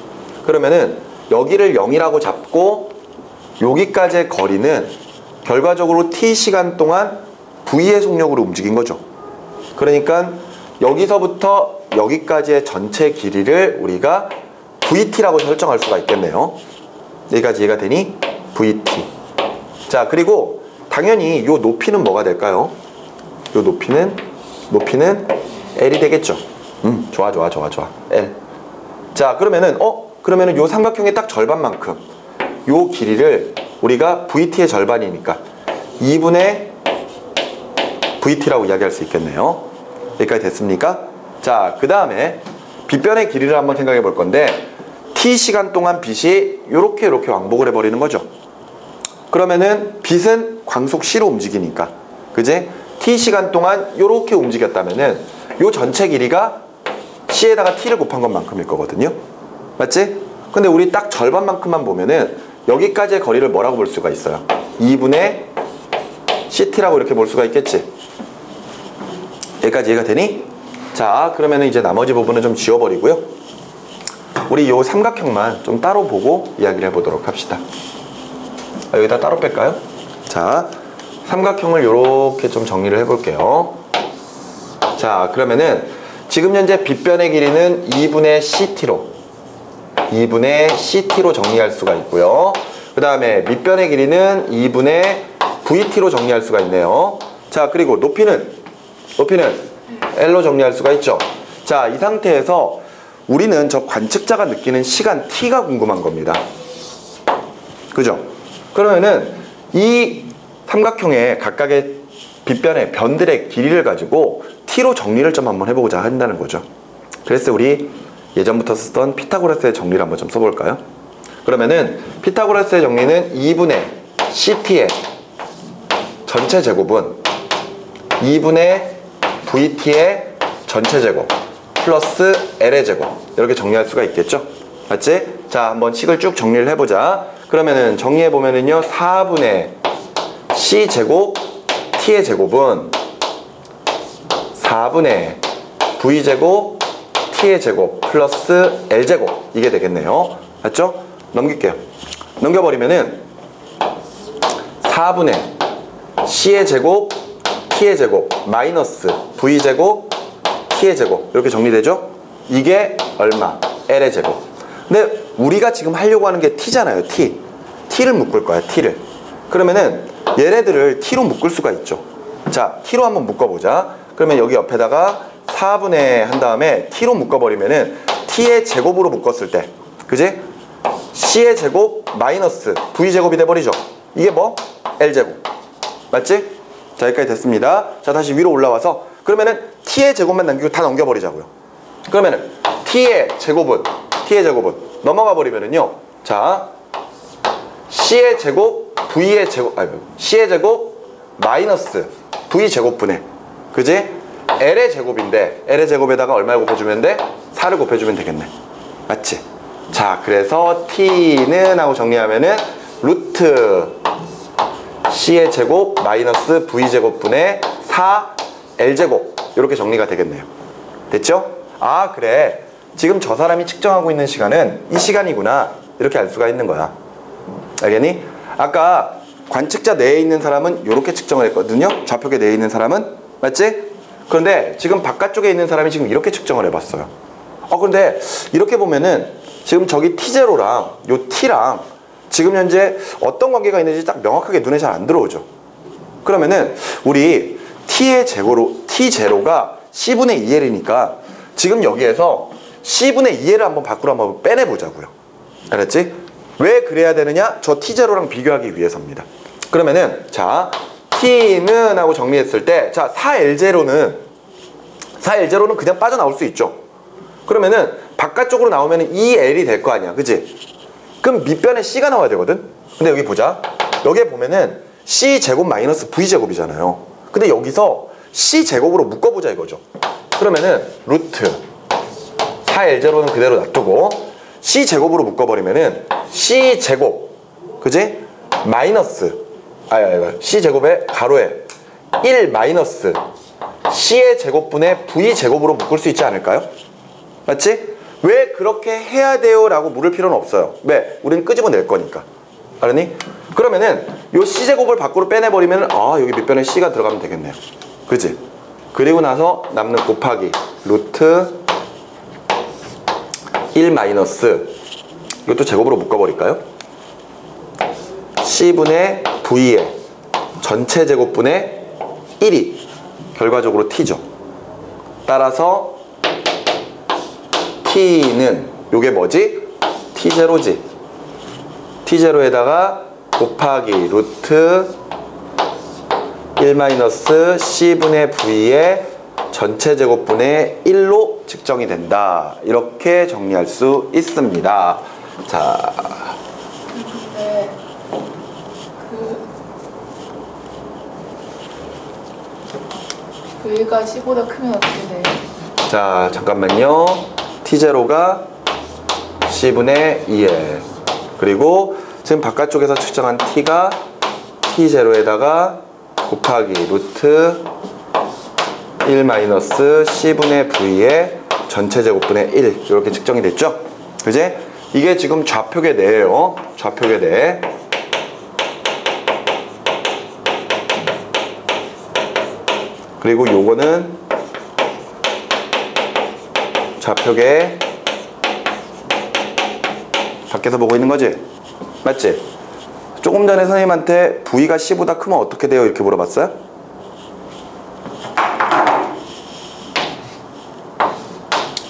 그러면은 여기를 0이라고 잡고 여기까지의 거리는 결과적으로 t 시간 동안 v의 속력으로 움직인 거죠. 그러니까 여기서부터 여기까지의 전체 길이를 우리가 vt라고 설정할 수가 있겠네요. 여기까지 이해가 되니? vt. 자, 그리고 당연히 요 높이는 뭐가 될까요? 요 높이는 l이 되겠죠. 좋아. l. 자, 그러면은 그러면은 요 삼각형의 딱 절반만큼 요 길이를 우리가 vt의 절반이니까 2분의 vt라고 이야기할 수 있겠네요. 여기까지 됐습니까? 자, 그 다음에 빛변의 길이를 한번 생각해 볼 건데 t시간 동안 빛이 요렇게 왕복을 해버리는 거죠. 그러면은 빛은 광속 c로 움직이니까, 그지? t시간 동안 요렇게 움직였다면은 요 전체 길이가 c에다가 t를 곱한 것만큼일 거거든요. 맞지? 근데 우리 딱 절반만큼만 보면은 여기까지의 거리를 뭐라고 볼 수가 있어요? 2분의 ct라고 이렇게 볼 수가 있겠지? 여기까지 이해가 되니? 자, 그러면은 이제 나머지 부분은 좀 지워버리고요. 우리 요 삼각형만 좀 따로 보고 이야기를 해보도록 합시다. 여기다 따로 뺄까요? 자, 삼각형을 요렇게 좀 정리를 해볼게요. 자, 그러면은 지금 현재 빛변의 길이는 2분의 ct로 정리할 수가 있고요. 그 다음에 밑변의 길이는 2분의 vt로 정리할 수가 있네요. 자, 그리고 높이는 l로 정리할 수가 있죠. 자, 이 상태에서 우리는 저 관측자가 느끼는 시간 t가 궁금한 겁니다. 그죠? 그러면은 이 삼각형의 각각의 빛변의 변들의 길이를 가지고 t로 정리를 좀 한번 해보고자 한다는 거죠. 그래서 우리 예전부터 쓰던 피타고라스의 정리를 한번 좀 써볼까요? 그러면은 피타고라스의 정리는 2분의 ct의 전체 제곱은 2분의 vt의 전체 제곱 플러스 l의 제곱, 이렇게 정리할 수가 있겠죠? 맞지? 자, 한번 식을 쭉 정리를 해보자. 그러면은 정리해보면은요, 4분의 c 제곱 t의 제곱은 4분의 v 제곱 t의 제곱 플러스 l 제곱, 이게 되겠네요. 맞죠? 넘길게요. 넘겨버리면은 4분의 c의 제곱 t의 제곱 마이너스 v 제곱 t의 제곱, 이렇게 정리되죠? 이게 얼마? l의 제곱. 근데 우리가 지금 하려고 하는 게 t잖아요. t를 묶을 거야. t를. 그러면은 얘네들을 t로 묶을 수가 있죠. 자, t로 한번 묶어보자. 그러면 여기 옆에다가 4분의 한 다음에 t로 묶어버리면은 t의 제곱으로 묶었을 때, 그지? c의 제곱 마이너스 v 제곱이 돼버리죠. 이게 뭐? l 제곱. 맞지? 자, 여기까지 됐습니다. 자, 다시 위로 올라와서 그러면은 t의 제곱만 남기고 다 넘겨버리자고요. 그러면은 t의 제곱은 넘어가 버리면은요, 자, C의 제곱 V의 제곱 C의 제곱 마이너스 V 제곱분의 그지? L의 제곱인데 L의 제곱에다가 얼마를 곱해주면 돼? 4를 곱해주면 되겠네. 맞지? 자, 그래서 T는 하고 정리하면은 루트 C의 제곱 마이너스 V 제곱분의 4 L 제곱 이렇게 정리가 되겠네요. 됐죠? 아, 그래. 지금 저 사람이 측정하고 있는 시간은 이 시간이구나. 이렇게 알 수가 있는 거야. 알겠니? 아까 관측자 내에 있는 사람은 이렇게 측정을 했거든요. 좌표계 내에 있는 사람은. 맞지? 그런데 지금 바깥쪽에 있는 사람이 지금 이렇게 측정을 해봤어요. 그런데 이렇게 보면은 지금 저기 T0랑 요 T랑 지금 현재 어떤 관계가 있는지 딱 명확하게 눈에 잘 안 들어오죠. 그러면은 우리 T의 T0가 C분의 2L이니까 지금 여기에서 C분의 2L을 한번 밖으로 한번 빼내보자고요. 알았지? 왜 그래야 되느냐? 저 T0랑 비교하기 위해서입니다. 그러면은 자 T는 하고 정리했을 때 자 4L0는 그냥 빠져나올 수 있죠. 그러면은 바깥쪽으로 나오면은 2L이 될 거 아니야. 그치? 그럼 밑변에 C가 나와야 되거든? 근데 여기 보자. 여기에 보면은 C제곱 마이너스 V제곱이잖아요. 근데 여기서 C제곱으로 묶어보자 이거죠. 그러면은 루트 4L0는 그대로 놔두고 C제곱으로 묶어버리면은 C제곱 그지? 마이너스 C제곱의 가로에 1 마이너스 C의 제곱분의 V제곱으로 묶을 수 있지 않을까요? 맞지? 왜 그렇게 해야 돼요? 라고 물을 필요는 없어요. 왜? 우리는 끄집어낼 거니까. 알았니? 그러면은 요 C제곱을 밖으로 빼내버리면 여기 밑변에 C가 들어가면 되겠네요. 그치? 그리고 나서 남는 곱하기 루트 1 마이너스 이것도 제곱으로 묶어버릴까요? C분의 V의 전체 제곱분의 1이 결과적으로 T죠. 따라서 T는 요게 뭐지? T0지. T0에다가 곱하기 루트 1 C분의 V의 전체 제곱분의 1로 측정이 된다. 이렇게 정리할 수 있습니다. 자, 근데 그 V가 C보다 크면 어떻게 돼? 자 잠깐만요. T0가 C분의 2L 그리고 지금 바깥쪽에서 측정한 T가 T0에다가 곱하기 루트 1 C분의 V의 전체 제곱분의 1 이렇게 측정이 됐죠? 그지? 이게 지금 좌표계 내예요. 좌표계 내. 그리고 요거는 좌표계 밖에서 보고 있는 거지? 맞지? 조금 전에 선생님한테 V가 C보다 크면 어떻게 돼요? 이렇게 물어봤어요?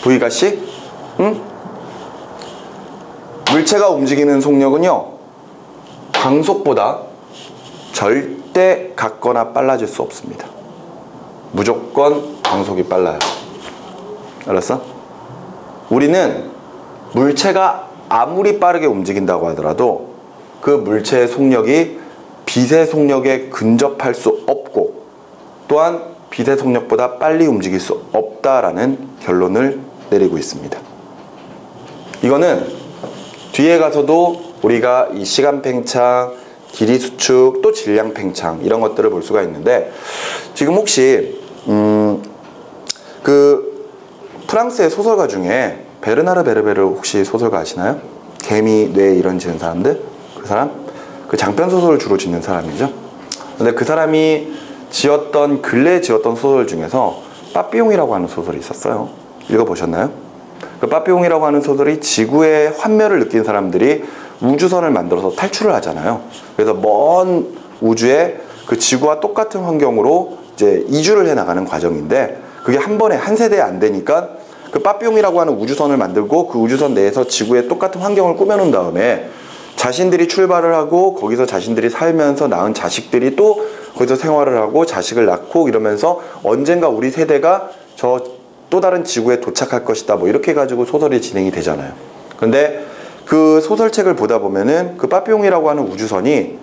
V가 C? 응? 물체가 움직이는 속력은요 광속보다 절대 같거나 빨라질 수 없습니다. 무조건 광속이 빨라요. 알았어? 우리는 물체가 아무리 빠르게 움직인다고 하더라도 그 물체의 속력이 빛의 속력에 근접할 수 없고 또한 빛의 속력보다 빨리 움직일 수 없다라는 결론을 내리고 있습니다. 이거는 뒤에 가서도 우리가 이 시간 팽창, 길이 수축, 또 질량 팽창 이런 것들을 볼 수가 있는데 지금 혹시 그 프랑스의 소설가 중에 베르나르 베르베르 혹시 소설가 아시나요? 개미 뇌 이런 지은 사람들? 그 사람? 그 장편 소설을 주로 짓는 사람이죠. 근데 그 사람이 근래에 지었던 소설 중에서 빠삐용이라고 하는 소설이 있었어요. 읽어보셨나요? 그 빠삐용이라고 하는 소설이 지구의 환멸을 느낀 사람들이 우주선을 만들어서 탈출을 하잖아요. 그래서 먼 우주에 그 지구와 똑같은 환경으로 이제 이주를 해 나가는 과정인데 그게 한 번에 한 세대에 안 되니까 그 빠삐용이라고 하는 우주선을 만들고 그 우주선 내에서 지구에 똑같은 환경을 꾸며놓은 다음에 자신들이 출발을 하고 거기서 자신들이 살면서 낳은 자식들이 또 거기서 생활을 하고 자식을 낳고 이러면서 언젠가 우리 세대가 저 또 다른 지구에 도착할 것이다 뭐 이렇게 해가지고 소설이 진행이 되잖아요. 근데 그 소설책을 보다 보면은 그 빠삐용이라고 하는 우주선이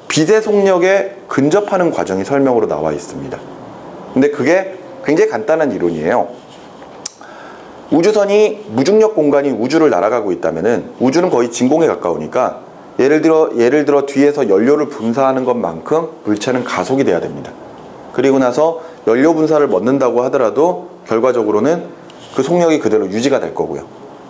빛의 속력에 근접하는 과정이 설명으로 나와 있습니다. 근데 그게 굉장히 간단한 이론이에요. 우주선이 무중력 공간이 우주를 날아가고 있다면은 우주는 거의 진공에 가까우니까 예를 들어 뒤에서 연료를 분사하는 것만큼 물체는 가속이 돼야 됩니다. 그리고 나서 연료 분사를 멈는다고 하더라도 결과적으로는 그 속력이 그대로 유지가 될 거고요.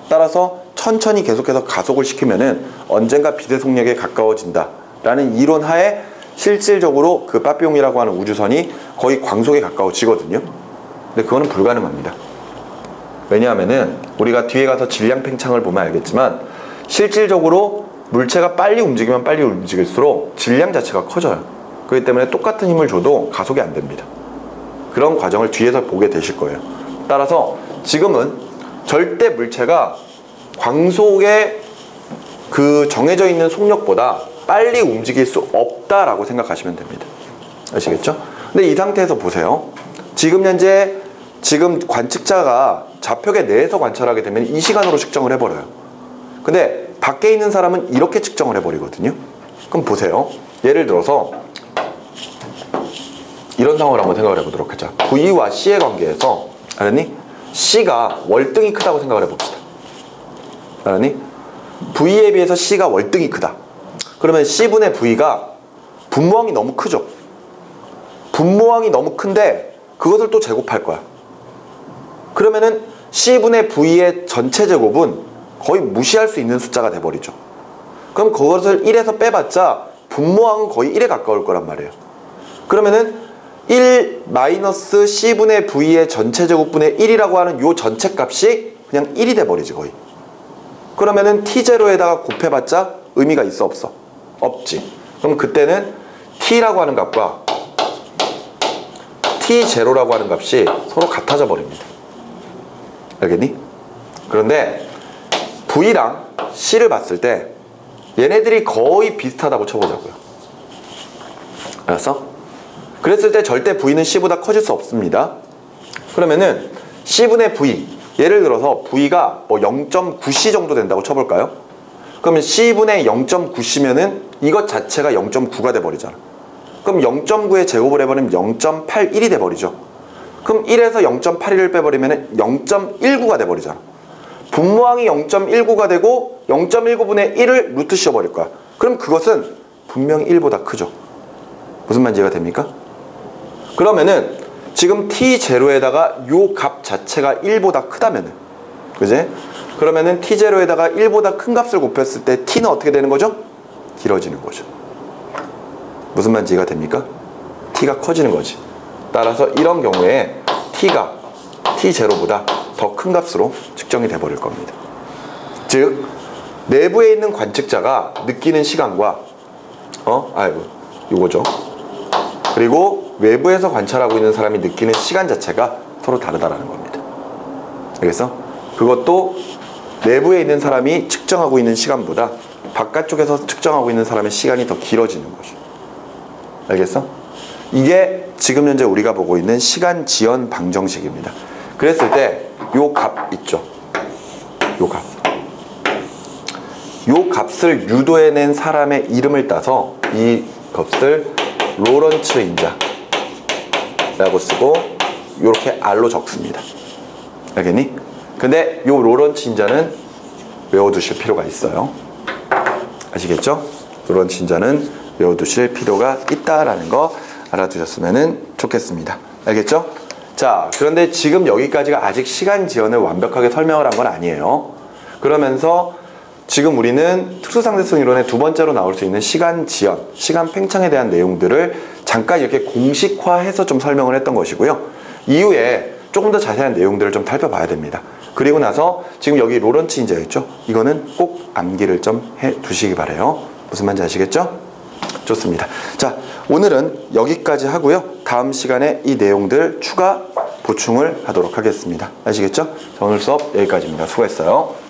따라서 천천히 계속해서 가속을 시키면은 언젠가 빛의 속력에 가까워진다 라는 이론 하에 실질적으로 그 빠삐용이라고 하는 우주선이 거의 광속에 가까워지거든요. 근데 그거는 불가능합니다. 왜냐하면은 우리가 뒤에 가서 질량 팽창을 보면 알겠지만 실질적으로 물체가 빨리 움직이면 빨리 움직일수록 질량 자체가 커져요. 그렇기 때문에 똑같은 힘을 줘도 가속이 안 됩니다. 그런 과정을 뒤에서 보게 되실 거예요. 따라서 지금은 절대 물체가 광속의 그 정해져 있는 속력보다 빨리 움직일 수 없다라고 생각하시면 됩니다. 아시겠죠? 근데 이 상태에서 보세요. 지금 현재 관측자가 좌표계 내에서 관찰하게 되면 이 시간으로 측정을 해버려요. 근데 밖에 있는 사람은 이렇게 측정을 해버리거든요. 그럼 보세요. 예를 들어서 이런 상황을 한번 생각을 해보도록 하자. V와 C의 관계에서 알았니? C가 월등히 크다고 생각을 해봅시다. 알았니? V에 비해서 C가 월등히 크다. 그러면 C분의 V가 분모항이 너무 크죠. 분모항이 너무 큰데 그것을 또 제곱할 거야. 그러면은 C분의 V의 전체 제곱은 거의 무시할 수 있는 숫자가 돼버리죠. 그럼 그것을 1에서 빼봤자 분모항은 거의 1에 가까울 거란 말이에요. 그러면은 1 마이너스 C분의 V의 전체 제곱분의 1이라고 하는 요 전체 값이 그냥 1이 돼버리지 거의. 그러면은 T0에다가 곱해봤자 의미가 있어 없어? 없지. 그럼 그때는 T라고 하는 값과 T0라고 하는 값이 서로 같아져 버립니다. 알겠니? 그런데 V랑 C를 봤을 때 얘네들이 거의 비슷하다고 쳐보자고요. 알았어? 그랬을 때 절대 V는 C보다 커질 수 없습니다. 그러면은 C분의 V, 예를 들어서 V가 뭐 0.9C 정도 된다고 쳐볼까요? 그러면 C분의 0.9C면은 이것 자체가 0.9가 돼버리잖아. 그럼 0.9의 제곱을 해버리면 0.81이 돼버리죠. 그럼 1에서 0.81을 빼버리면 0.19가 돼버리잖아. 분모항이 0.19가 되고 0.19분의 1을 루트 씌워버릴 거야. 그럼 그것은 분명히 1보다 크죠. 무슨 말인지 이해가 됩니까? 그러면은 지금 T0에다가 요 값 자체가 1보다 크다면은, 그지? 그러면은 T0에다가 1보다 큰 값을 곱했을 때 T는 어떻게 되는 거죠? 길어지는 거죠. 무슨 말인지 이해가 됩니까? T가 커지는 거지. 따라서 이런 경우에 T가 T0보다 더 큰 값으로 측정이 돼버릴 겁니다. 즉 내부에 있는 관측자가 느끼는 시간과 요거죠. 그리고 외부에서 관찰하고 있는 사람이 느끼는 시간 자체가 서로 다르다라는 겁니다. 알겠어? 그것도 내부에 있는 사람이 측정하고 있는 시간보다 바깥쪽에서 측정하고 있는 사람의 시간이 더 길어지는 거죠. 알겠어? 이게 지금 현재 우리가 보고 있는 시간 지연 방정식입니다. 그랬을 때 요 값 있죠? 요 값. 요 값을 유도해낸 사람의 이름을 따서 이 값을 로런츠 인자라고 쓰고 요렇게 R로 적습니다. 알겠니? 근데 요 로런츠 인자는 외워두실 필요가 있어요. 아시겠죠? 로런츠 인자는 외워두실 필요가 있다라는 거 알아두셨으면 좋겠습니다. 알겠죠? 자, 그런데 지금 여기까지가 아직 시간 지연을 완벽하게 설명을 한 건 아니에요. 그러면서 지금 우리는 특수상대성 이론의 두 번째로 나올 수 있는 시간 지연, 시간 팽창에 대한 내용들을 잠깐 이렇게 공식화해서 좀 설명을 했던 것이고요. 이후에 조금 더 자세한 내용들을 좀 살펴봐야 됩니다. 그리고 나서 지금 여기 로런츠 인자 있죠? 이거는 꼭 암기를 좀 해 두시기 바래요. 무슨 말인지 아시겠죠? 좋습니다. 자, 오늘은 여기까지 하고요. 다음 시간에 이 내용들 추가 보충을 하도록 하겠습니다. 아시겠죠? 자, 오늘 수업 여기까지입니다. 수고했어요.